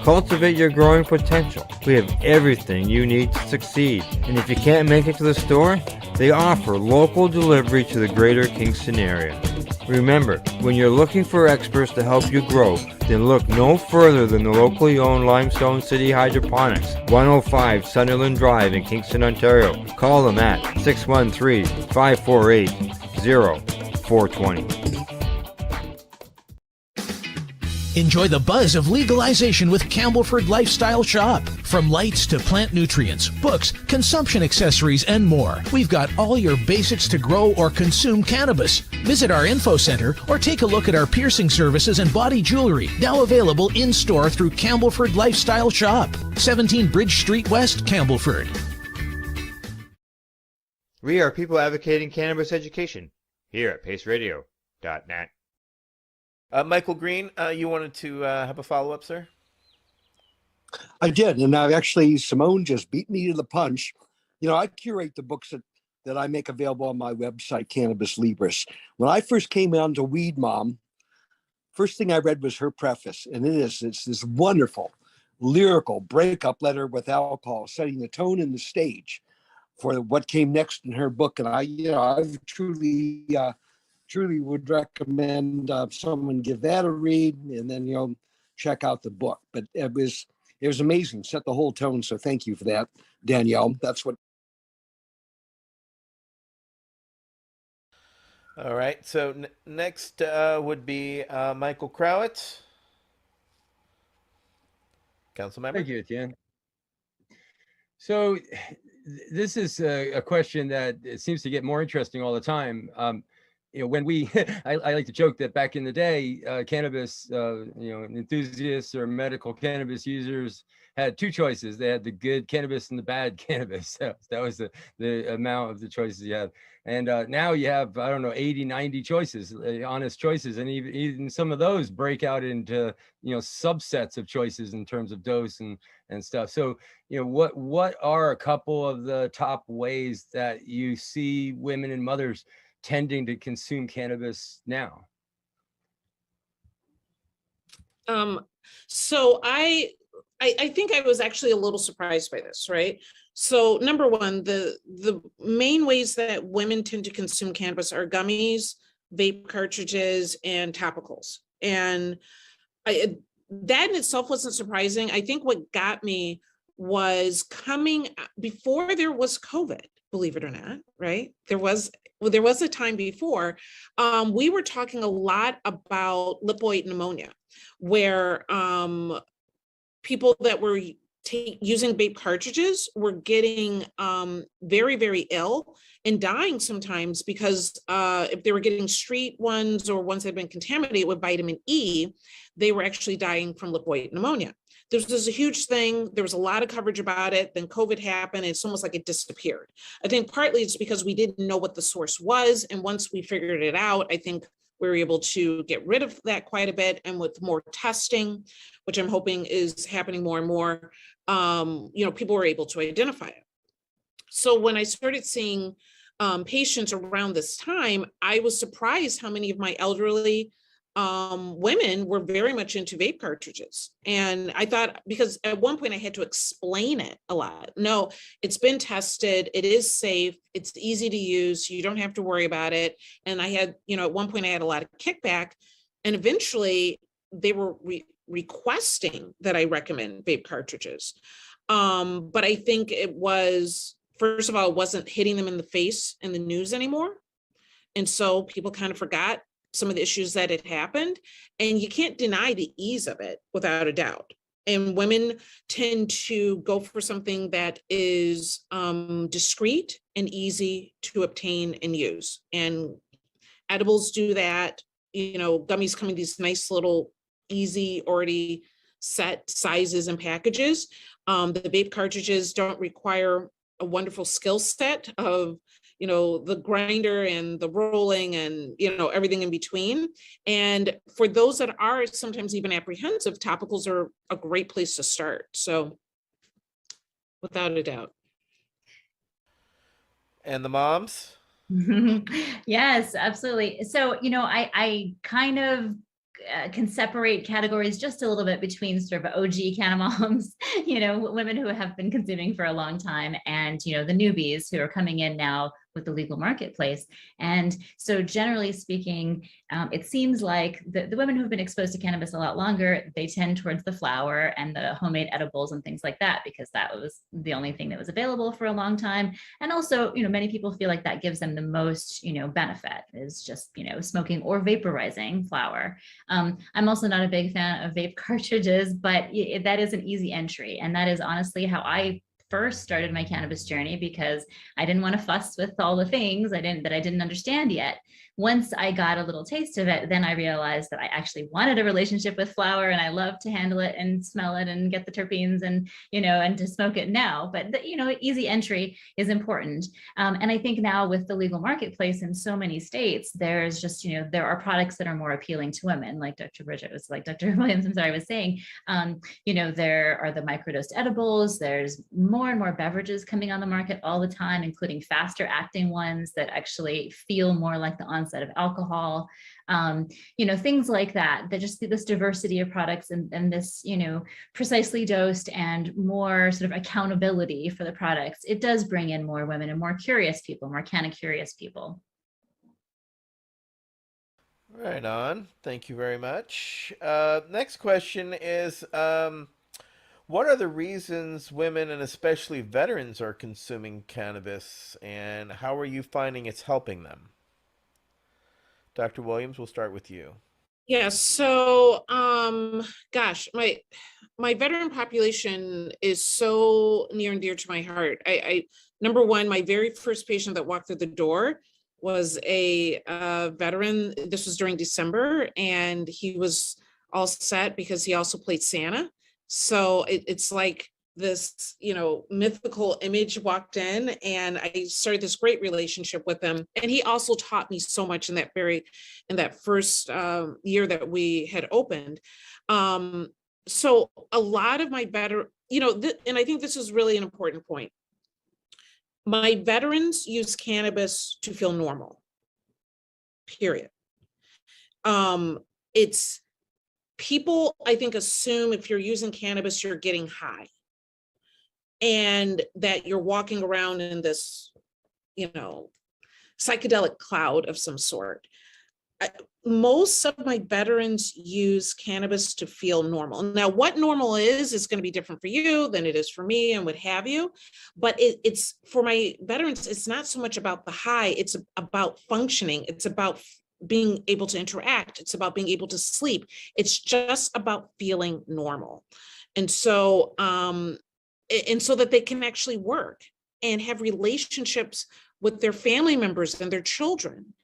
Cultivate your growing potential. We have everything you need to succeed. And if you can't make it to the store, they offer local delivery to the greater Kingston area. Remember, when you're looking for experts to help you grow, then look no further than the locally owned Limestone City Hydroponics, 105 Sunderland Drive in Kingston, Ontario. Call them at 613-548-0420. Enjoy the buzz of legalization with Campbellford Lifestyle Shop. From lights to plant nutrients, books, consumption accessories, and more, we've got all your basics to grow or consume cannabis. Visit our info center or take a look at our piercing services and body jewelry, now available in-store through Campbellford Lifestyle Shop, 17 Bridge Street West, Campbellford. We are People Advocating Cannabis Education here at paceradio.net. Michael Green, you wanted to have a follow-up, sir? I did, and I've actually, Simone just beat me to the punch. I curate the books that I make available on my website, Cannabis Libris. When I first came on to Weed Mom, first thing I read was her preface, and it's this wonderful, lyrical breakup letter with alcohol, setting the tone and the stage for what came next in her book. And I've truly truly would recommend someone give that a read, and then check out the book. But it was amazing, set the whole tone. So thank you for that, Danielle. That's what. All right. So next would be Michael Crowitz, council member. Thank you, Etienne. So this is a question that it seems to get more interesting all the time. When we, I like to joke that back in the day, cannabis, enthusiasts or medical cannabis users had two choices. They had the good cannabis and the bad cannabis. That was the amount of the choices you had. And now you have, I don't know, 80, 90 choices, honest choices. And even some of those break out into, subsets of choices in terms of dose and stuff. So, what are a couple of the top ways that you see women and mothers tending to consume cannabis now? So I think I was actually a little surprised by this, right? So number one, the main ways that women tend to consume cannabis are gummies, vape cartridges, and topicals. And that in itself wasn't surprising. I think what got me was coming before there was COVID, believe it or not, right? There was a time before, we were talking a lot about lipoid pneumonia, where people that were using vape cartridges were getting very, very ill and dying sometimes because if they were getting street ones or ones that had been contaminated with vitamin E, they were actually dying from lipoid pneumonia. This was a huge thing. There was a lot of coverage about it. Then COVID happened. And it's almost like it disappeared. I think partly it's because we didn't know what the source was. And once we figured it out, I think we were able to get rid of that quite a bit. And with more testing, which I'm hoping is happening more and more, people were able to identify it. So when I started seeing patients around this time, I was surprised how many of my elderly women were very much into vape cartridges. And I thought, because at one point I had to explain it a lot. No, it's been tested. It is safe. It's easy to use. You don't have to worry about it. And I had, at one point I had a lot of kickback, and eventually they were requesting that I recommend vape cartridges. But I think it was, first of all, it wasn't hitting them in the face in the news anymore. And so people kind of forgot some of the issues that had happened, and you can't deny the ease of it without a doubt. And women tend to go for something that is discreet and easy to obtain and use. And edibles do that. Gummies come in these nice little easy already set sizes and packages. The vape cartridges don't require a wonderful skill set of the grinder and the rolling and, everything in between. And for those that are sometimes even apprehensive, topicals are a great place to start. So without a doubt. And the moms? Yes, absolutely. So, I kind of can separate categories just a little bit between sort of OG canna moms, women who have been consuming for a long time, and, the newbies who are coming in now with the legal marketplace. And so generally speaking, it seems like the women who've been exposed to cannabis a lot longer, they tend towards the flower and the homemade edibles and things like that, because that was the only thing that was available for a long time. And also, many people feel like that gives them the most, benefit, is just, smoking or vaporizing flower. I'm also not a big fan of vape cartridges, but that is an easy entry. And that is honestly how I first started my cannabis journey, because I didn't want to fuss with all the things that I didn't understand yet. Once I got a little taste of it, then I realized that I actually wanted a relationship with flower, and I love to handle it and smell it and get the terpenes and, and to smoke it now. But, easy entry is important. And I think now with the legal marketplace in so many states, there's just, there are products that are more appealing to women, like Dr. Williams, was saying, there are the microdosed edibles. There's more and more beverages coming on the market all the time, including faster acting ones that actually feel more like the onset of alcohol, things like that. That just this diversity of products and this, precisely dosed and more sort of accountability for the products. It does bring in more women and more curious people, more canna curious people. Right on. Thank you very much. Next question is, what are the reasons women and especially veterans are consuming cannabis, and how are you finding it's helping them? Dr. Williams, we'll start with you. Yeah, so gosh, my veteran population is so near and dear to my heart. I number one, my very first patient that walked through the door was a veteran. This was during December, and he was all set because he also played Santa. So it's like this, mythical image walked in, and I started this great relationship with him. And he also taught me so much in that first year that we had opened. So a lot of my and I think this is really an important point. My veterans use cannabis to feel normal, period. It's people, I think, assume if you're using cannabis, you're getting high and that you're walking around in this, psychedelic cloud of some sort. Most of my veterans use cannabis to feel normal. Now, what normal is going to be different for you than it is for me and what have you. But it's for my veterans, it's not so much about the high, it's about functioning. It's about being able to interact. It's about being able to sleep. It's just about feeling normal. And so that they can actually work and have relationships with their family members and their children.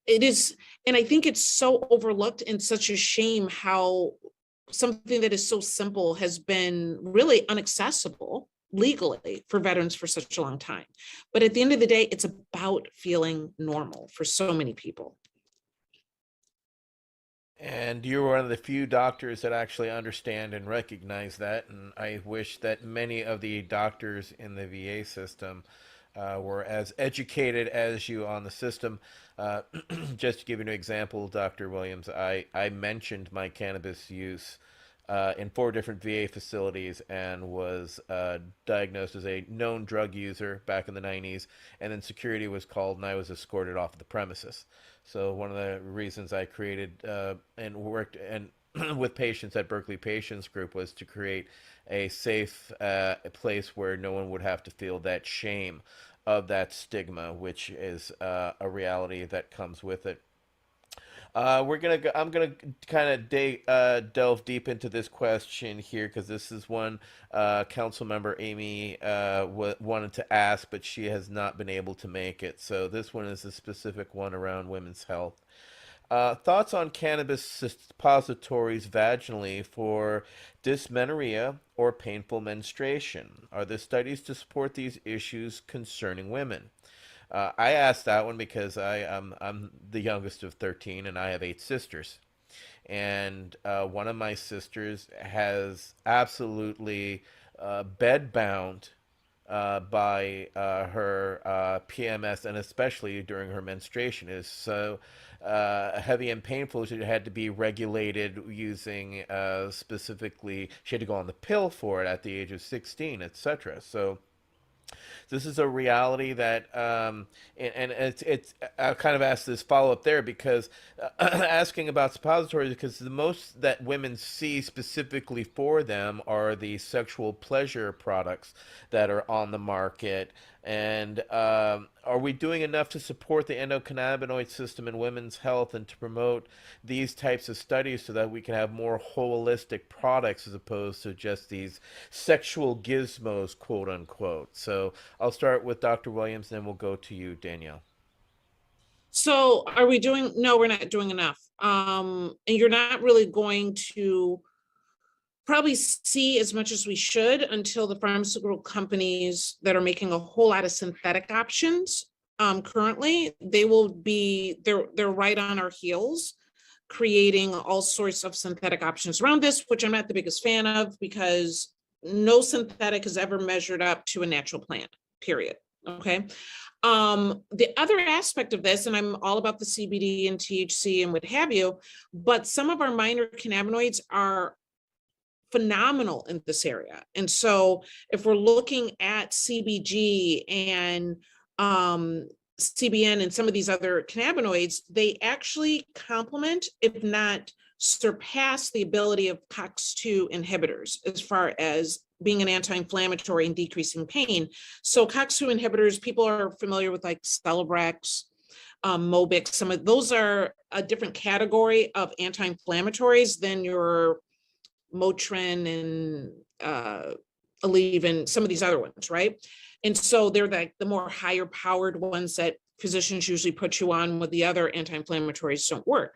It is, and I think it's so overlooked and such a shame how something that is so simple has been really inaccessible legally for veterans for such a long time. But at the end of the day, it's about feeling normal for so many people. And you're one of the few doctors that actually understand and recognize that. And I wish that many of the doctors in the VA system were as educated as you on the system. Just to give you an example, Dr. Williams, I mentioned my cannabis use in 4 different VA facilities and was diagnosed as a known drug user back in the 90s. And then security was called and I was escorted off the premises. So one of the reasons I created and worked with patients at Berkeley Patients Group was to create a safe place where no one would have to feel that shame of that stigma, which is a reality that comes with it. I'm gonna kind of delve deep into this question here because this is one council member Amy wanted to ask, but she has not been able to make it. So this one is a specific one around women's health. Thoughts on cannabis suppositories vaginally for dysmenorrhea or painful menstruation? Are there studies to support these issues concerning women? I asked that one because I'm the youngest of 13 and I have 8 sisters. And one of my sisters has absolutely bedbound by her PMS, and especially during her menstruation, is so heavy and painful. She had to be regulated using specifically, she had to go on the pill for it at the age of 16, etc. So this is a reality that, and it's I kind of asked this follow up there because asking about suppositories, because the most that women see specifically for them are the sexual pleasure products that are on the market. And are we doing enough to support the endocannabinoid system in women's health and to promote these types of studies so that we can have more holistic products as opposed to just these sexual gizmos, quote unquote? So I'll start with Dr. Williams, then we'll go to you, Danielle. So are we doing, no, we're not doing enough. And you're not really going to probably see as much as we should until the pharmaceutical companies that are making a whole lot of synthetic options currently, they're right on our heels, creating all sorts of synthetic options around this, which I'm not the biggest fan of because no synthetic has ever measured up to a natural plant, period. Okay. The other aspect of this, and I'm all about the CBD and THC and what have you, but some of our minor cannabinoids are phenomenal in this area. And so if we're looking at CBG and CBN and some of these other cannabinoids, they actually complement, if not surpass, the ability of COX-2 inhibitors as far as being an anti-inflammatory and decreasing pain. So COX-2 inhibitors, people are familiar with like Celebrex, Mobix. Some of those are a different category of anti-inflammatories than your Motrin and Aleve and some of these other ones, right? And so they're like the more higher powered ones that physicians usually put you on, with the other anti-inflammatories don't work.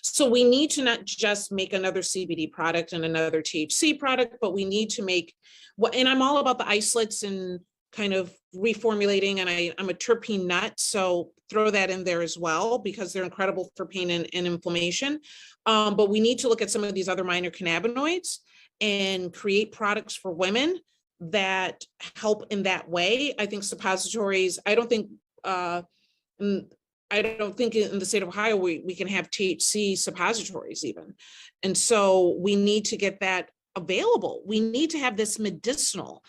So we need to not just make another CBD product and another THC product, but we need to make what, and I'm all about the isolates and kind of reformulating, and I'm a terpene nut, so throw that in there as well, because they're incredible for pain and inflammation. But we need to look at some of these other minor cannabinoids and create products for women that help in that way. I think suppositories, I don't think in the state of Ohio, we can have THC suppositories even. And so we need to get that available. We need to have this medicinal.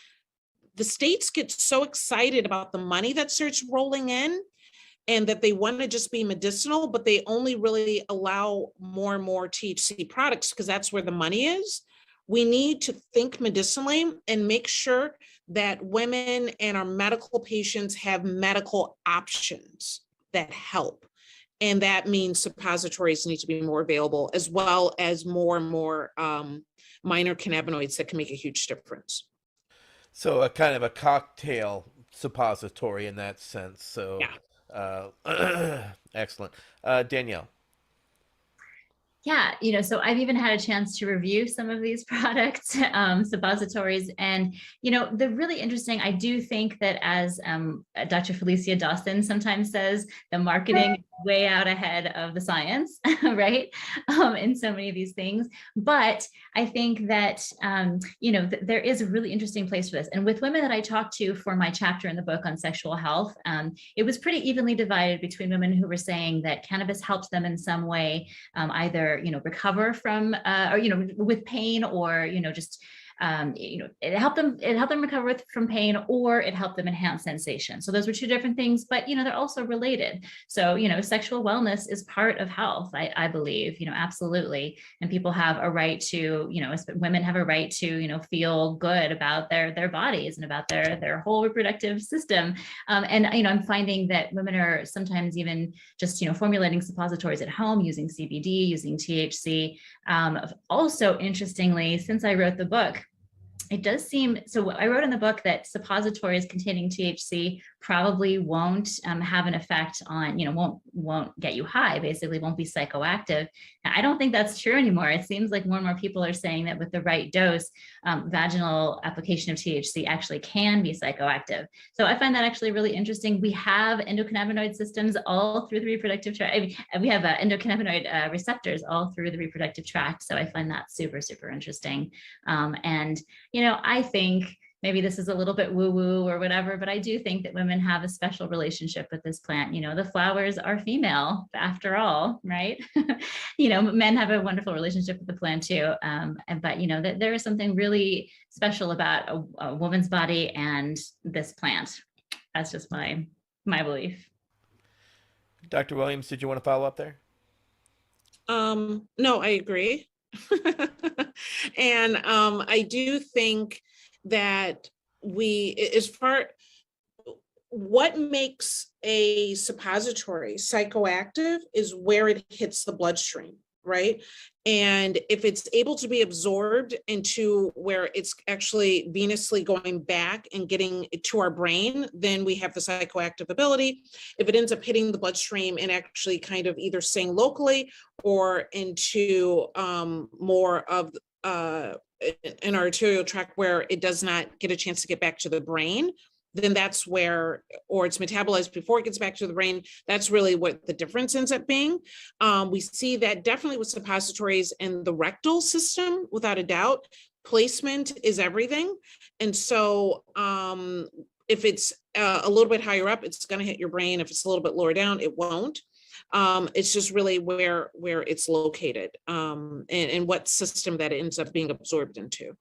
The states get so excited about the money that starts rolling in and that they want to just be medicinal, but they only really allow more and more THC products because that's where the money is. We need to think medicinally and make sure that women and our medical patients have medical options that help. And that means suppositories need to be more available, as well as more and more minor cannabinoids that can make a huge difference. So a kind of a cocktail suppository in that sense. So yeah. Excellent. Danielle. Yeah, so I've even had a chance to review some of these products, suppositories, and, the really interesting, I do think that, as Dr. Felicia Dawson sometimes says, the marketing is way out ahead of the science, right? In so many of these things. But I think that, there is a really interesting place for this. And with women that I talked to for my chapter in the book on sexual health, it was pretty evenly divided between women who were saying that cannabis helps them in some way, either recover from or with pain, or just it helped them recover from pain, or it helped them enhance sensation. So those were two different things, but they're also related. So sexual wellness is part of health, I believe, absolutely. And people have a right to, women have a right to feel good about their bodies and about their whole reproductive system. And I'm finding that women are sometimes even just formulating suppositories at home, using CBD, using THC. Also, interestingly, since I wrote the book, it does seem, so I wrote in the book that suppositories containing THC probably won't have an effect on, won't get you high, basically won't be psychoactive. Now, I don't think that's true anymore. It seems like more and more people are saying that with the right dose, vaginal application of THC actually can be psychoactive. So I find that actually really interesting. We have endocannabinoid systems all through the reproductive tract. We have endocannabinoid receptors all through the reproductive tract. So I find that super, super interesting. And, I think maybe this is a little bit woo-woo or whatever, but I do think that women have a special relationship with this plant. The flowers are female after all, right? Men have a wonderful relationship with the plant too. But that there is something really special about a woman's body and this plant. That's just my belief. Dr. Williams, did you want to follow up there? No, I agree. And I do think that what makes a suppository psychoactive is where it hits the bloodstream, right? And if it's able to be absorbed into where it's actually venously going back and getting it to our brain, then we have the psychoactive ability. If it ends up hitting the bloodstream and actually kind of either staying locally or into more of an arterial tract where it does not get a chance to get back to the brain, then that's where, or it's metabolized before it gets back to the brain. That's really what the difference ends up being. We see that definitely with suppositories in the rectal system, without a doubt. Placement is everything. And so if it's a little bit higher up, it's going to hit your brain. If it's a little bit lower down, it won't. It's just really where it's located and what system that it ends up being absorbed into.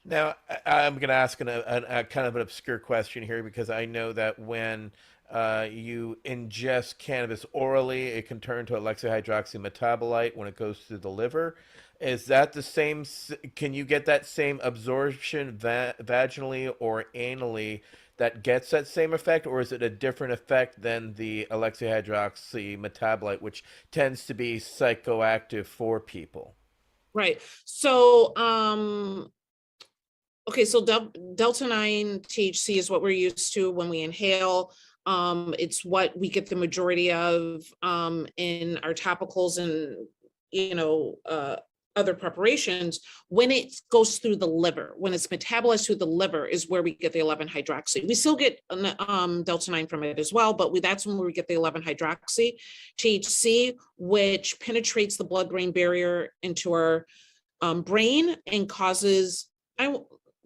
Now, I'm going to ask a kind of an obscure question here, because I know that when you ingest cannabis orally, it can turn to alexihydroxy metabolite when it goes through the liver. Is that the same? Can you get that same absorption vaginally or anally that gets that same effect, or is it a different effect than the alexihydroxy metabolite, which tends to be psychoactive for people? Right. So, okay, so delta 9 THC is what we're used to when we inhale. It's what we get the majority of in our topicals and, other preparations. When it goes through the liver, when it's metabolized through the liver is where we get the 11-hydroxy. We still get delta 9 from it as well, but that's when we get the 11-hydroxy THC, which penetrates the blood-brain barrier into our brain and causes,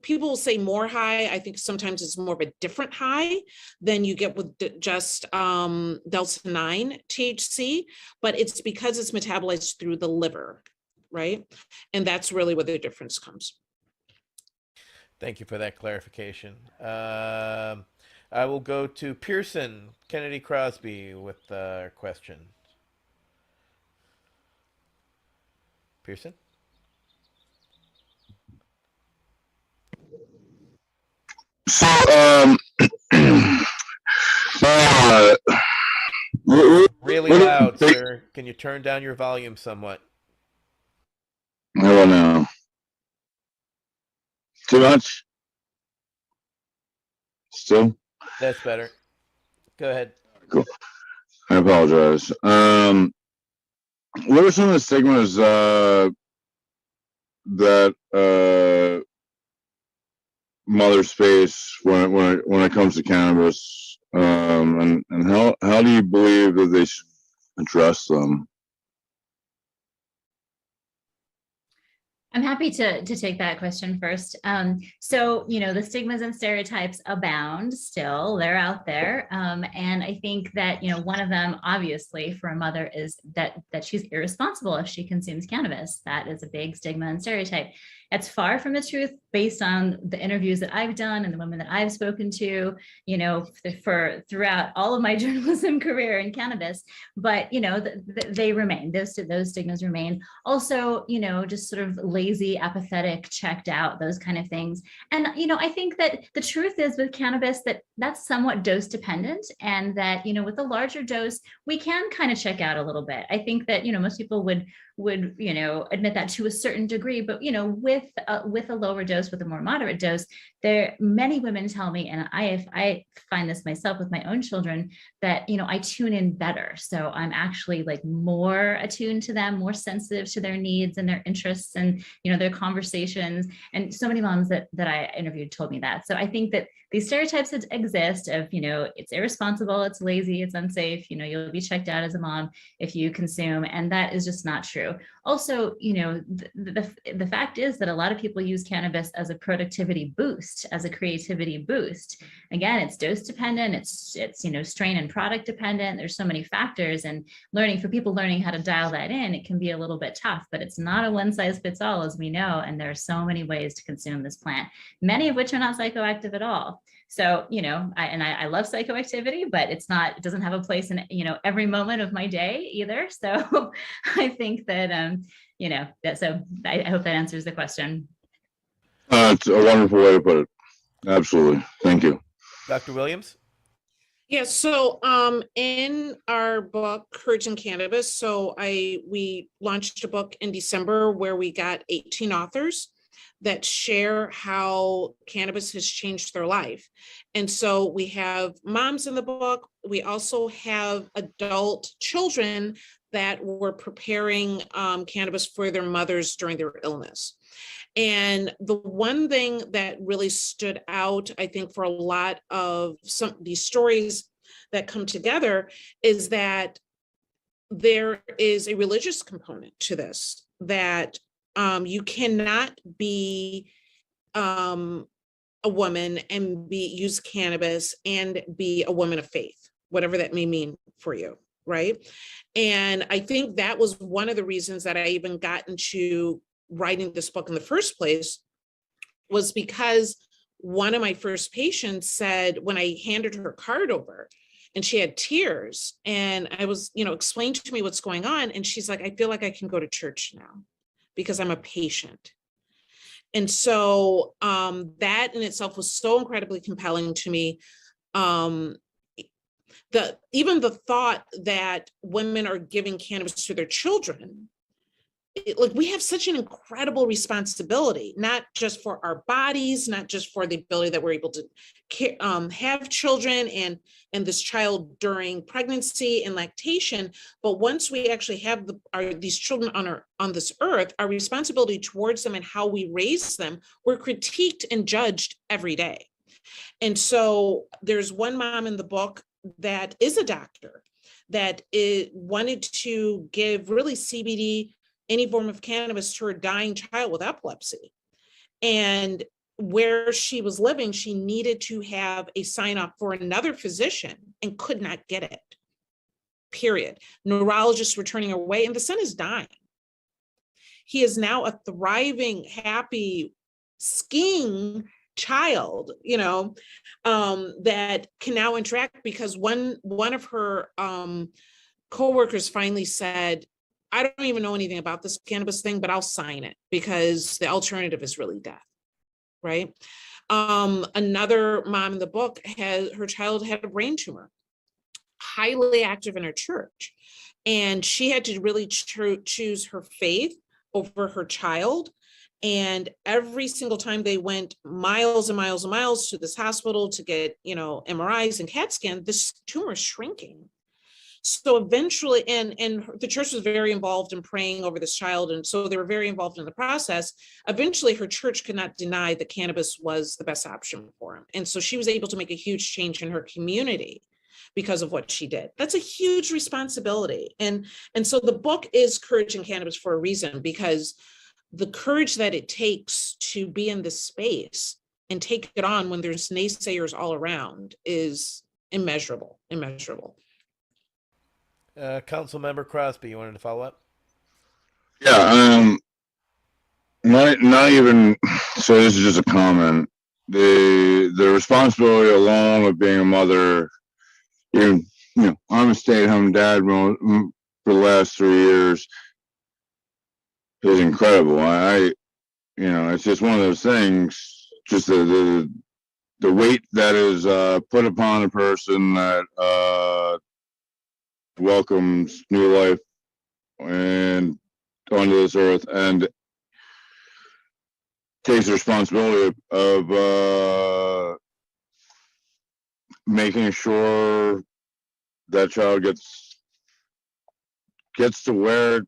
people will say more high. I think sometimes it's more of a different high than you get with just delta 9 THC, but it's because it's metabolized through the liver, right? And that's really where the difference comes. Thank you for that clarification. I will go to Pearson Kennedy Crosby with a question. Pearson? So, really loud, sir. Can you turn down your volume somewhat? I don't know. Too much? Still? That's better. Go ahead. Cool. I apologize. What are some of the stigmas that mothers face when it comes to cannabis, and how do you believe that they should address them? I'm happy to take that question first. So, the stigmas and stereotypes abound still, they're out there. And I think that, one of them, obviously, for a mother is that she's irresponsible if she consumes cannabis. That is a big stigma and stereotype. It's far from the truth based on the interviews that I've done and the women that I've spoken to, for throughout all of my journalism career in cannabis. But, they remain, those stigmas remain. Also, just sort of lazy, apathetic, checked out, those kind of things. And, I think that the truth is with cannabis that's somewhat dose dependent, and that, with a larger dose, we can kind of check out a little bit. I think that, most people would admit that to a certain degree, but with a lower dose, with a more moderate dose, many women tell me, and I find this myself with my own children, that I tune in better. So I'm actually like more attuned to them, more sensitive to their needs and their interests and their conversations. And so many moms that I interviewed told me that. So I think that these stereotypes that exist of it's irresponsible, it's lazy, it's unsafe, you'll be checked out as a mom if you consume, and that is just not true. Also, the fact is that a lot of people use cannabis as a productivity boost, as a creativity boost. Again, it's dose dependent, it's strain and product dependent. There's so many factors, and for people learning how to dial that in, it can be a little bit tough, but it's not a one size fits all, as we know, and there are so many ways to consume this plant, many of which are not psychoactive at all. So, I love psychoactivity, but it doesn't have a place in, every moment of my day either. So I think that, so I hope that answers the question. It's a wonderful way to put it. Absolutely. Thank you. Dr. Williams? Yeah, so in our book, Courage in Cannabis, so we launched a book in December where we got 18 authors that share how cannabis has changed their life. And so we have moms in the book. We also have adult children that were preparing cannabis for their mothers during their illness. And the one thing that really stood out, I think, for a lot of some of these stories that come together is that there is a religious component to this, that you cannot be a woman and use cannabis and be a woman of faith, whatever that may mean for you, right? And I think that was one of the reasons that I even got into writing this book in the first place, was because one of my first patients said, when I handed her card over, and she had tears, and I was, explained to me what's going on. And she's like, I feel like I can go to church now because I'm a patient. And so that in itself was so incredibly compelling to me. Even the thought that women are giving cannabis to their children, like, we have such an incredible responsibility, not just for our bodies, not just for the ability that we're able to have children and this child during pregnancy and lactation, but once we actually have these children on this earth, our responsibility towards them and how we raise them, we're critiqued and judged every day. And so there's one mom in the book that is a doctor that wanted to give really CBD, any form of cannabis, to her dying child with epilepsy. And where she was living, she needed to have a sign off for another physician and could not get it, period. Neurologists were turning her away, and the son is dying. He is now a thriving, happy, skiing child, that can now interact because one of her coworkers finally said, I don't even know anything about this cannabis thing, but I'll sign it because the alternative is really death, right? Another mom in the book her child had a brain tumor, highly active in her church. And she had to really choose her faith over her child. And every single time they went miles and miles and miles to this hospital to get, MRIs and CAT scan, this tumor is shrinking. So eventually, and the church was very involved in praying over this child. And so they were very involved in the process. Eventually, her church could not deny that cannabis was the best option for him. And so she was able to make a huge change in her community because of what she did. That's a huge responsibility. And so the book is Courage in Cannabis for a reason, because the courage that it takes to be in this space and take it on when there's naysayers all around is immeasurable. Councilmember Crosby, you wanted to follow up? Yeah, not even, so this is just a comment. The responsibility along with being a mother, I'm a stay-at-home dad for the last 3 years, is incredible. It's just one of those things, just the weight that is put upon a person that welcomes new life and onto this earth and takes the responsibility of making sure that child gets to where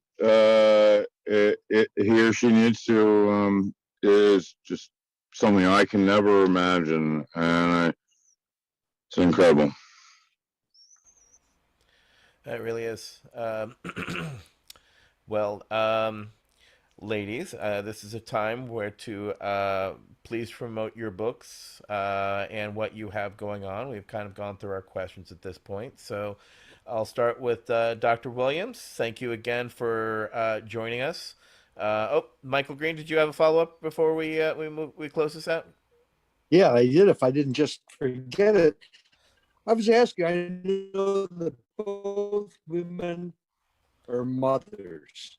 he or she needs to, is just something I can never imagine, and it's incredible. It really is. Well, ladies, this is a time where to please promote your books and what you have going on. We've kind of gone through our questions at this point, so I'll start with Dr. Williams. Thank you again for joining us. Michael Green, did you have a follow-up before we close this out? Yeah, I did. If I didn't just forget it, I was asking, I know that both women are mothers.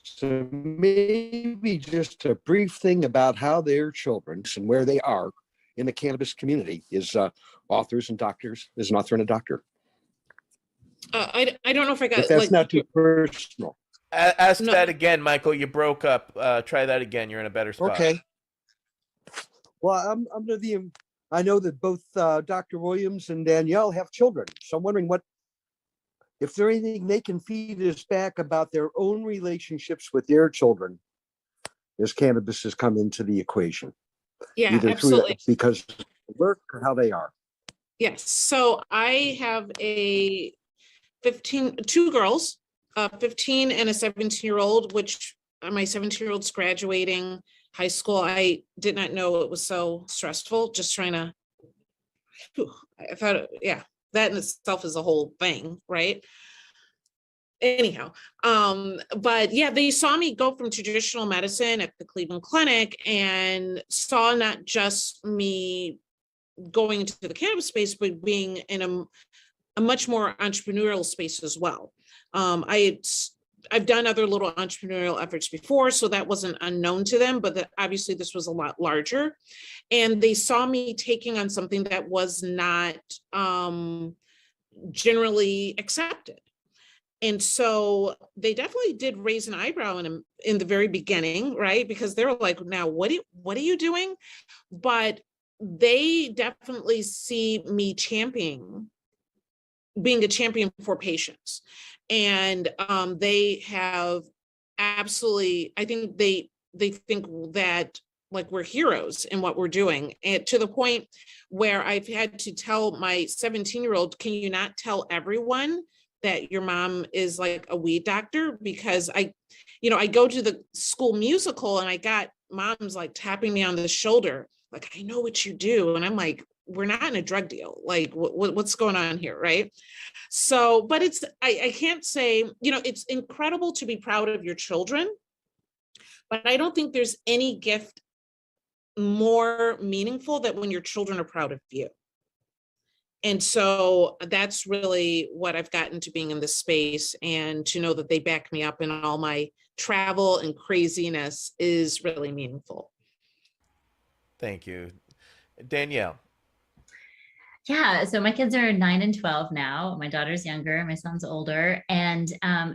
So maybe just a brief thing about how their children and where they are in the cannabis community is authors and doctors, is an author and a doctor. I don't know if I got If that's not too personal. Ask that again, Michael. You broke up. Try that again. You're in a better spot. Okay. Well, I know that both Dr. Williams and Danielle have children. So I'm wondering if there's anything they can feed us back about their own relationships with their children as cannabis has come into the equation. Yeah, either absolutely. Because of work or how they are. Yes. So I have two girls, a 15 and a 17-year-old, which my 17-year-old's graduating high school. I did not know it was so stressful, just trying to, I thought, that in itself is a whole thing, right? Anyhow, but yeah, they saw me go from traditional medicine at the Cleveland Clinic and saw not just me going into the cannabis space, but being in a much more entrepreneurial space as well. I've done other little entrepreneurial efforts before, so that wasn't unknown to them, but obviously this was a lot larger. And they saw me taking on something that was not generally accepted. And so they definitely did raise an eyebrow in the very beginning, right? Because they were like, now what are you doing? But they definitely see me being a champion for patients. And they have absolutely, I think they think that like we're heroes in what we're doing, and to the point where I've had to tell my 17-year-old, can you not tell everyone that your mom is like a weed doctor? Because I go to the school musical and I got moms like tapping me on the shoulder, like, I know what you do. And I'm like, we're not in a drug deal. Like what's going on here, right? So, but I can't say, it's incredible to be proud of your children, but I don't think there's any gift more meaningful than when your children are proud of you. And so that's really what I've gotten to being in this space, and to know that they back me up in all my travel and craziness is really meaningful. Thank you. Danielle. Yeah, so my kids are 9 and 12 now. My daughter's younger, my son's older, and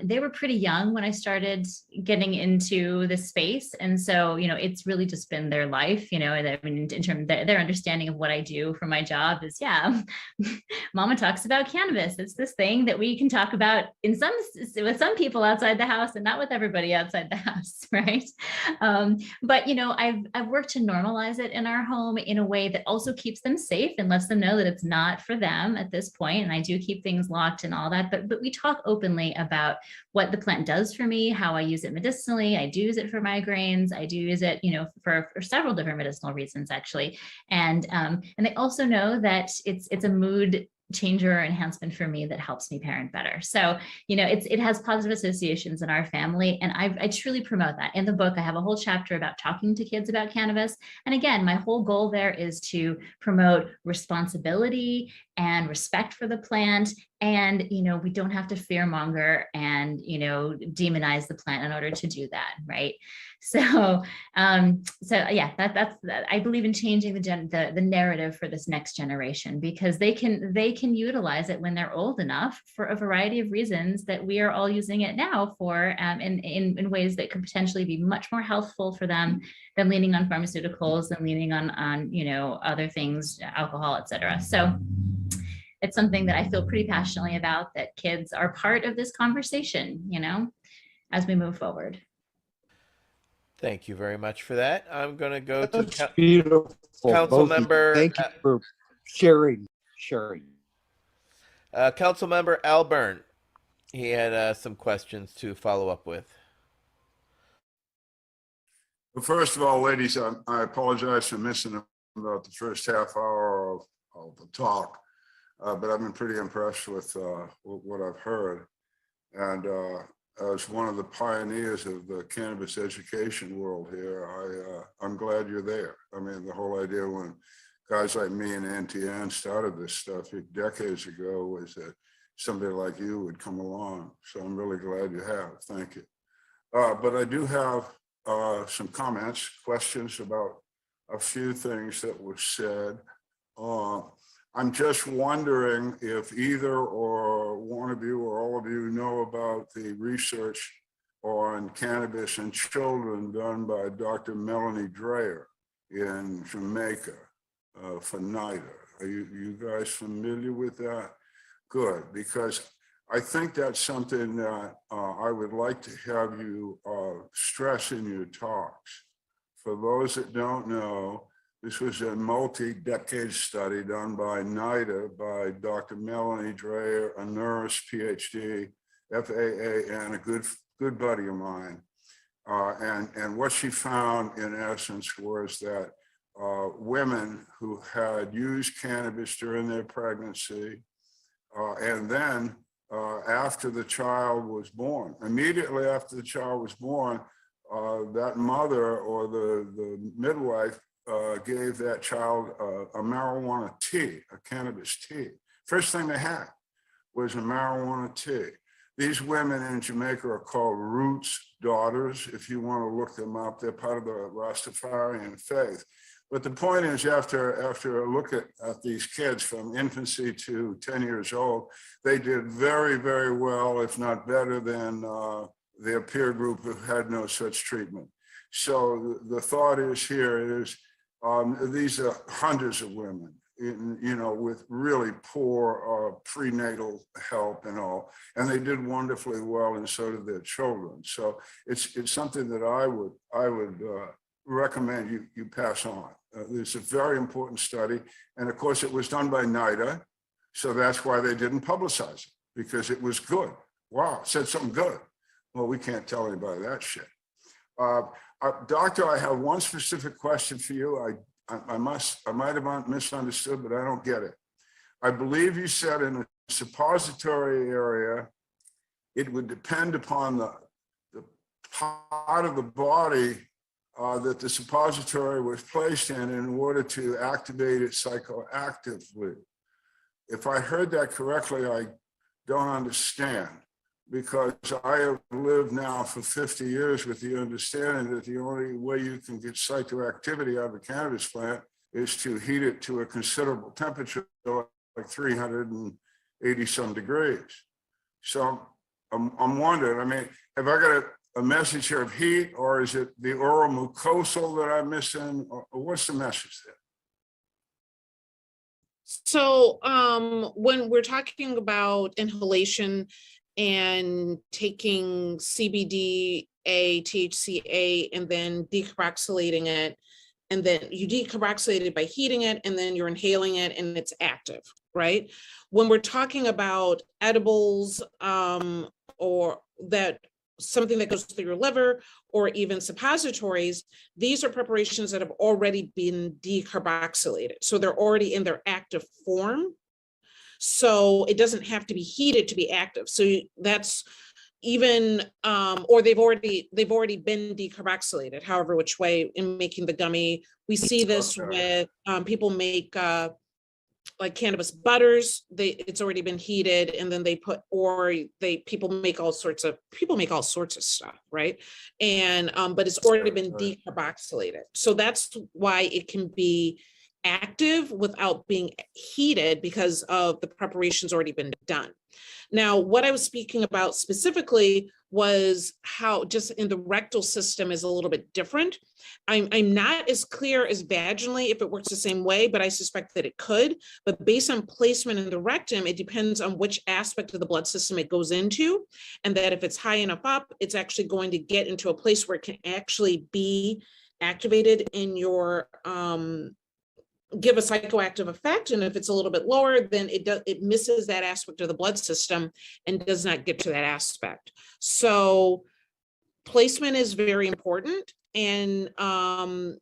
they were pretty young when I started getting into the space. And so, it's really just been their life, and I mean, in terms of their understanding of what I do for my job is, Mama talks about cannabis. It's this thing that we can talk about with some people outside the house and not with everybody outside the house, right? But I've worked to normalize it in our home in a way that also keeps them safe and lets them know that it's not for them at this point. And I do keep things locked and all that, but we talk openly about what the plant does for me, how I use it medicinally. I do use it for migraines. I do use it, for several different medicinal reasons, actually. And they also know that it's a mood changer or enhancement for me that helps me parent better. So, it has positive associations in our family. And I truly promote that. In the book, I have a whole chapter about talking to kids about cannabis. And again, my whole goal there is to promote responsibility and respect for the plant. And, we don't have to fearmonger and, demonize the plant in order to do that. Right. So yeah, that's I believe in changing the narrative for this next generation, because they can utilize it when they're old enough for a variety of reasons that we are all using it now for, in ways that could potentially be much more healthful for them than leaning on pharmaceuticals and leaning on other things, alcohol, etc. So it's something that I feel pretty passionately about, that kids are part of this conversation, as we move forward. Thank you very much for that. I'm going to go That's to beautiful. Council Both of you. Member. Thank you for sharing. Council Member Alburn. He had some questions to follow up with. Well, first of all, ladies, I apologize for missing about the first half hour of the talk, but I've been pretty impressed with what I've heard. And as one of the pioneers of the cannabis education world here, I'm glad you're there. I mean, the whole idea when guys like me and NTN started this stuff decades ago was that somebody like you would come along. So I'm really glad you have. Thank you. But I do have some comments, questions about a few things that were said. I'm just wondering if either or one of you or all of you know about the research on cannabis in children done by Dr. Melanie Dreyer in Jamaica for NIDA. Are you guys familiar with that? Good, because I think that's something that I would like to have you stress in your talks. For those that don't know, this was a multi-decade study done by NIDA by Dr. Melanie Dreyer, a nurse, PhD, FAA, and a good buddy of mine. And what she found, in essence, was that women who had used cannabis during their pregnancy, and then after the child was born, immediately after the child was born, that mother or the midwife gave that child a marijuana tea, a cannabis tea. First thing they had. was a marijuana tea. These women in Jamaica are called Roots Daughters. If you want to look them up, they're part of the Rastafarian faith. But the point is, after a look at these kids from infancy to 10 years old, they did very, very well, if not better than their peer group who had no such treatment. So the thought is here is, these are hundreds of women, with really poor prenatal help and all, and they did wonderfully well, and so did their children. So it's something that I would recommend you pass on. It's a very important study, and of course it was done by NIDA, so that's why they didn't publicize it, because it was good. Wow, it said something good. Well, we can't tell anybody that shit. Doctor, I have one specific question for you. I might have misunderstood, but I don't get it. I believe you said in the suppository area, it would depend upon the part of the body that the suppository was placed in order to activate it psychoactively. If I heard that correctly, I don't understand, because I have lived now for 50 years with the understanding that the only way you can get psychoactivity out of a cannabis plant is to heat it to a considerable temperature, like 380 some degrees. So I'm wondering, I mean, have I got a message here of heat, or is it the oral mucosal that I'm missing, or what's the message there? So when we're talking about inhalation and taking CBD, THCA, and then decarboxylating it, and then you decarboxylate it by heating it, and then you're inhaling it, and it's active, right? When we're talking about edibles, or that something that goes through your liver, or even suppositories, these are preparations that have already been decarboxylated. So they're already in their active form. So it doesn't have to be heated to be active. So that's even, or they've already been decarboxylated, however which way, in making the gummy. We see this with people make like cannabis butters. It's already been heated, and then they put, or people make all sorts of stuff, right? And but it's already been decarboxylated. So that's why it can be active without being heated, because of the preparation's already been done. Now, what I was speaking about specifically was how just in the rectal system is a little bit different. I'm not as clear as vaginally if it works the same way, but I suspect that it could. But based on placement in the rectum, it depends on which aspect of the blood system it goes into, and that if it's high enough up, it's actually going to get into a place where it can actually be activated in your give a psychoactive effect. And if it's a little bit lower, then it misses that aspect of the blood system and does not get to that aspect. So placement is very important. And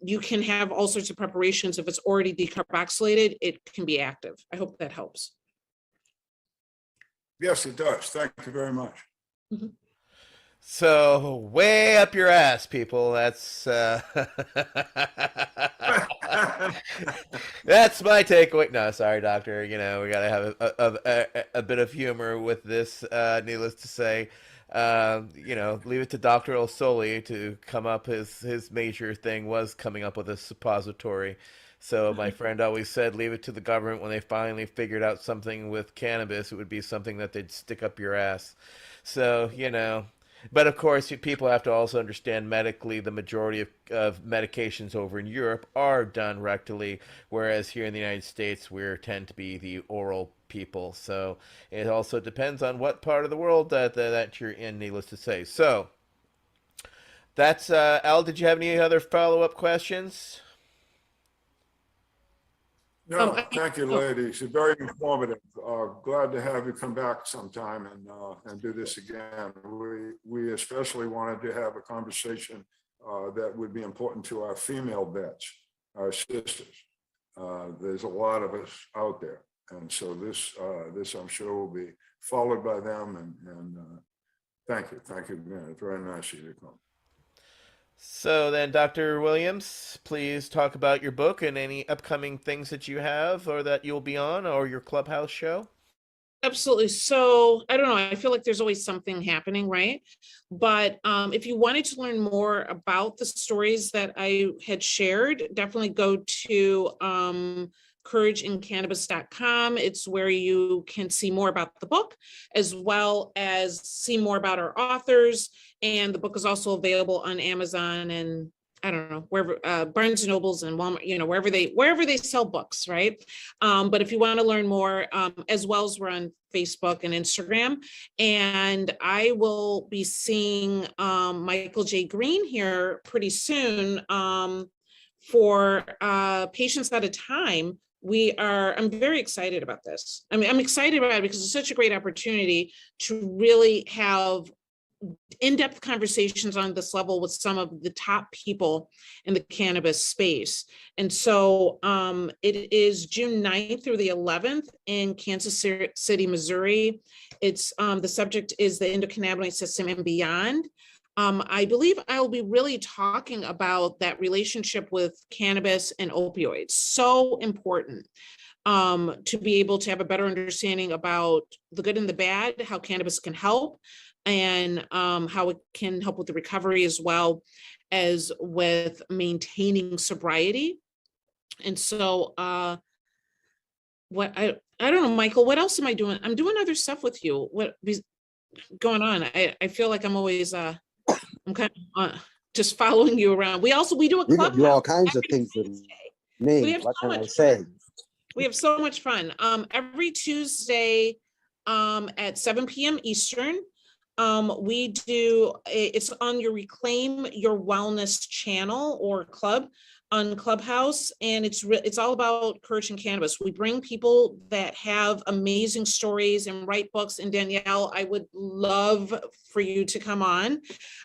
you can have all sorts of preparations. If it's already decarboxylated, it can be active. I hope that helps. Yes, it does. Thank you very much. Mm-hmm. So way up your ass, people. That's that's my takeaway. No, sorry, doctor. We gotta have a bit of humor with this. Needless to say, leave it to Dr. Osoli to come up. His major thing was coming up with a suppository. So my friend always said, leave it to the government. When they finally figured out something with cannabis, it would be something that they'd stick up your ass. So But of course, people have to also understand medically the majority of medications over in Europe are done rectally, whereas here in the United States, we tend to be the oral people. So it also depends on what part of the world that you're in, needless to say. So that's, Al, did you have any other follow-up questions? No, thank you, ladies. It's very informative. Glad to have you come back sometime and do this again. We especially wanted to have a conversation that would be important to our female vets, our sisters. There's a lot of us out there, and so this I'm sure will be followed by them. And thank you again. It's very nice of you to come. So then, Dr. Williams, please talk about your book and any upcoming things that you have or that you'll be on, or your Clubhouse show. Absolutely. So I don't know. I feel like there's always something happening, right? But if you wanted to learn more about the stories that I had shared, definitely go to courageincannabis.com. It's where you can see more about the book, as well as see more about our authors. And the book is also available on Amazon and I don't know, wherever Barnes and Nobles and Walmart, wherever they sell books, right? But if you want to learn more, as well as we're on Facebook and Instagram, and I will be seeing Michael J. Green here pretty soon for Patients at a Time. I'm very excited about this. I mean, I'm excited about it because it's such a great opportunity to really have in-depth conversations on this level with some of the top people in the cannabis space. And so it is June 9th through the 11th in Kansas City, Missouri. It's the subject is the endocannabinoid system and beyond. I believe I'll be really talking about that relationship with cannabis and opioids. So important to be able to have a better understanding about the good and the bad, how cannabis can help, and how it can help with the recovery as well as with maintaining sobriety. And so what I don't know, Michael, what else am I doing? I'm doing other stuff with you. What is going on? I feel like I'm always I'm kind of just following you around. We do a You clubhouse. can do all kinds of things with We me. have What so can I much say? fun. We have so much fun. Every Tuesday at 7 p.m. Eastern, it's on your Reclaim Your Wellness channel or club on Clubhouse, and it's all about courage and cannabis. We bring people that have amazing stories and write books. And Danielle, I would love for you to come on,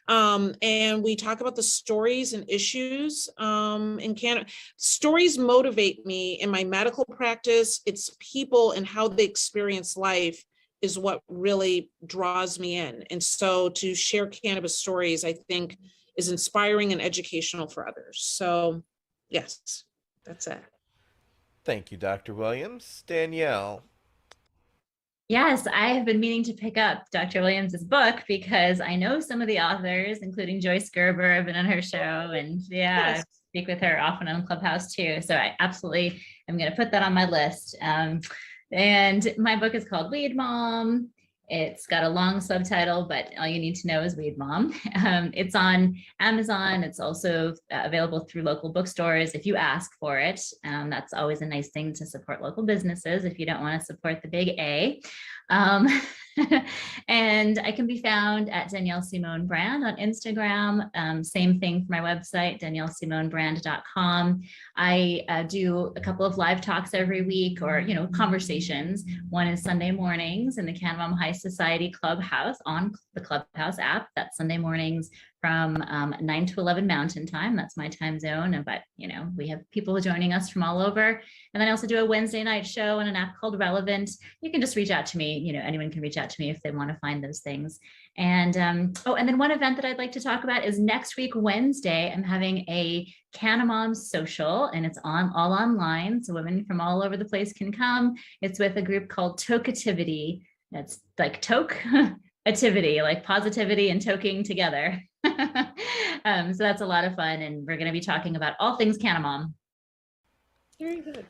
and we talk about the stories and issues in Canada. Stories motivate me in my medical practice. It's people and how they experience life is what really draws me in. And so to share cannabis stories, I think is inspiring and educational for others. So yes, that's it. Thank you, Dr. Williams. Danielle. Yes, I have been meaning to pick up Dr. Williams's book because I know some of the authors, including Joyce Gerber. I've been on her show, and yeah, I speak with her often on Clubhouse too. So I absolutely am going to put that on my list. And my book is called Weed Mom. It's got a long subtitle, but all you need to know is Weed Mom. It's on Amazon. It's also available through local bookstores if you ask for it. That's always a nice thing to support local businesses if you don't want to support the big A. And I can be found at Danielle Simone Brand on Instagram. Same thing for my website, DanielleSimoneBrand.com. I do a couple of live talks every week, or conversations. One is Sunday mornings in the Canmom High Society Clubhouse on the Clubhouse app. That's Sunday mornings from 9 to 11 Mountain Time. That's my time zone. But we have people joining us from all over. And then I also do a Wednesday night show on an app called Relevant. You can just reach out to me. Anyone can reach out to me if they want to find those things. And and then one event that I'd like to talk about is next week, Wednesday. I'm having a Canamom social, and it's all online. So women from all over the place can come. It's with a group called Tokeativity. That's like toke-ativity, like positivity and toking together. So that's a lot of fun, and we're going to be talking about all things Canamom. Very good.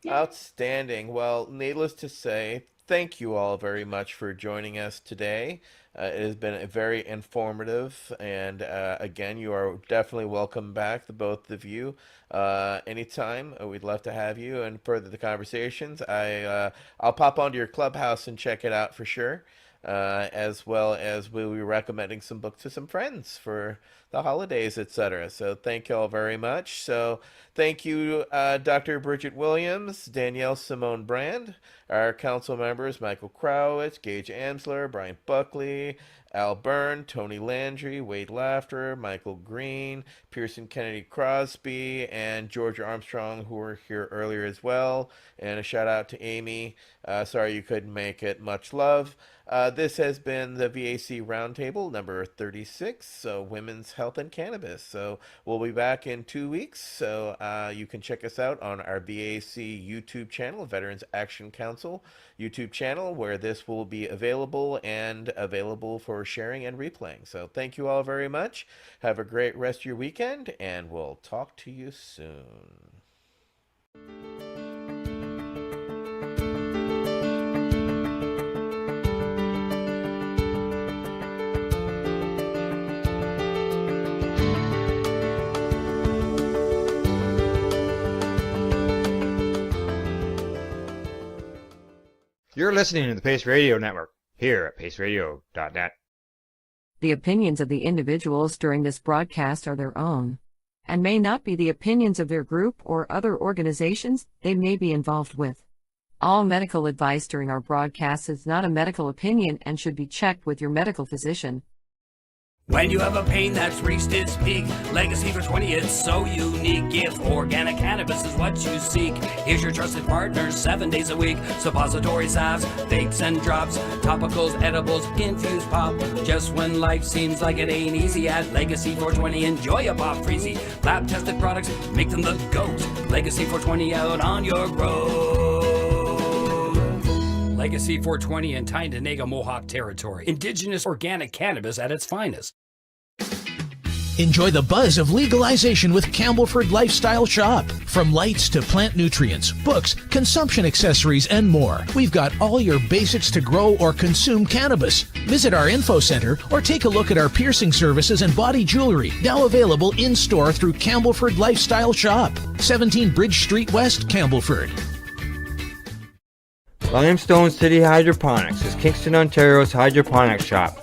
Outstanding. Well, needless to say, thank you all very much for joining us today. It has been very informative, and again, you are definitely welcome back, the both of you, anytime. We'd love to have you and further the conversations. I'll pop onto your Clubhouse and check it out for sure, as well as we'll be recommending some books to some friends for the holidays, etc. So thank you all very much. So thank you, Dr. Bridget Williams, Danielle Simone Brand, our council members, Michael Crowitz, Gage Amsler, Brian Buckley, Al Byrne, Tony Landry, Wade Laughter, Michael Green, Pearson Kennedy Crosby, and Georgia Armstrong, who were here earlier as well. And a shout out to Amy. Sorry you couldn't make it. Much love. This has been the V.A.C. Roundtable number 36, so Women's health, and cannabis. So we'll be back in 2 weeks. So you can check us out on our V.A.C. YouTube channel, Veterans Action Council YouTube channel, where this will be available and available for sharing and replaying. So thank you all very much. Have a great rest of your weekend, and we'll talk to you soon. You're listening to the Pace Radio Network here at paceradio.net. The opinions of the individuals during this broadcast are their own, and may not be the opinions of their group or other organizations they may be involved with. All medical advice during our broadcast is not a medical opinion and should be checked with your medical physician. When you have a pain that's reached its peak, Legacy for 20, it's so unique. If organic cannabis is what you seek, here's your trusted partner 7 days a week. Suppository salves, vapes and drops, topicals, edibles, infused pop. Just when life seems like it ain't easy, at Legacy 420, enjoy a pop freezy. Lab tested products, make them the GOAT. Legacy 420 out on your road. Legacy 420 in Tyndonega Mohawk territory. Indigenous organic cannabis at its finest. Enjoy the buzz of legalization with Campbellford Lifestyle Shop. From lights to plant nutrients, books, consumption accessories, and more, we've got all your basics to grow or consume cannabis. Visit our info center or take a look at our piercing services and body jewelry, now available in-store through Campbellford Lifestyle Shop, 17 Bridge Street West, Campbellford. Limestone City Hydroponics is Kingston, Ontario's hydroponics shop.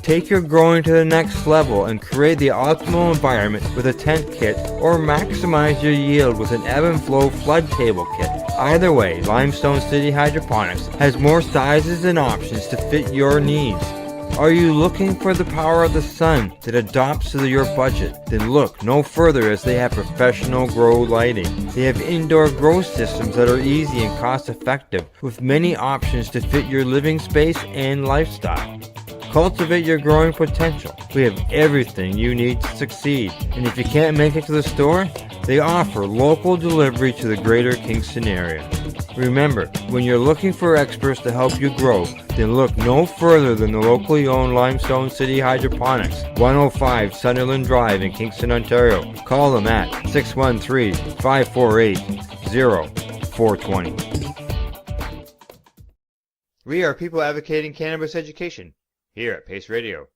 Take your growing to the next level and create the optimal environment with a tent kit, or maximize your yield with an ebb and flow flood table kit. Either way, Limestone City Hydroponics has more sizes and options to fit your needs. Are you looking for the power of the sun that adapts to your budget? Then look no further, as they have professional grow lighting. They have indoor grow systems that are easy and cost effective, with many options to fit your living space and lifestyle. Cultivate your growing potential. We have everything you need to succeed. And if you can't make it to the store, they offer local delivery to the greater Kingston area. Remember, when you're looking for experts to help you grow, then look no further than the locally owned Limestone City Hydroponics, 105 Sunderland Drive in Kingston, Ontario. Call them at 613-548-0420. We are people advocating cannabis education here at paceradio.net.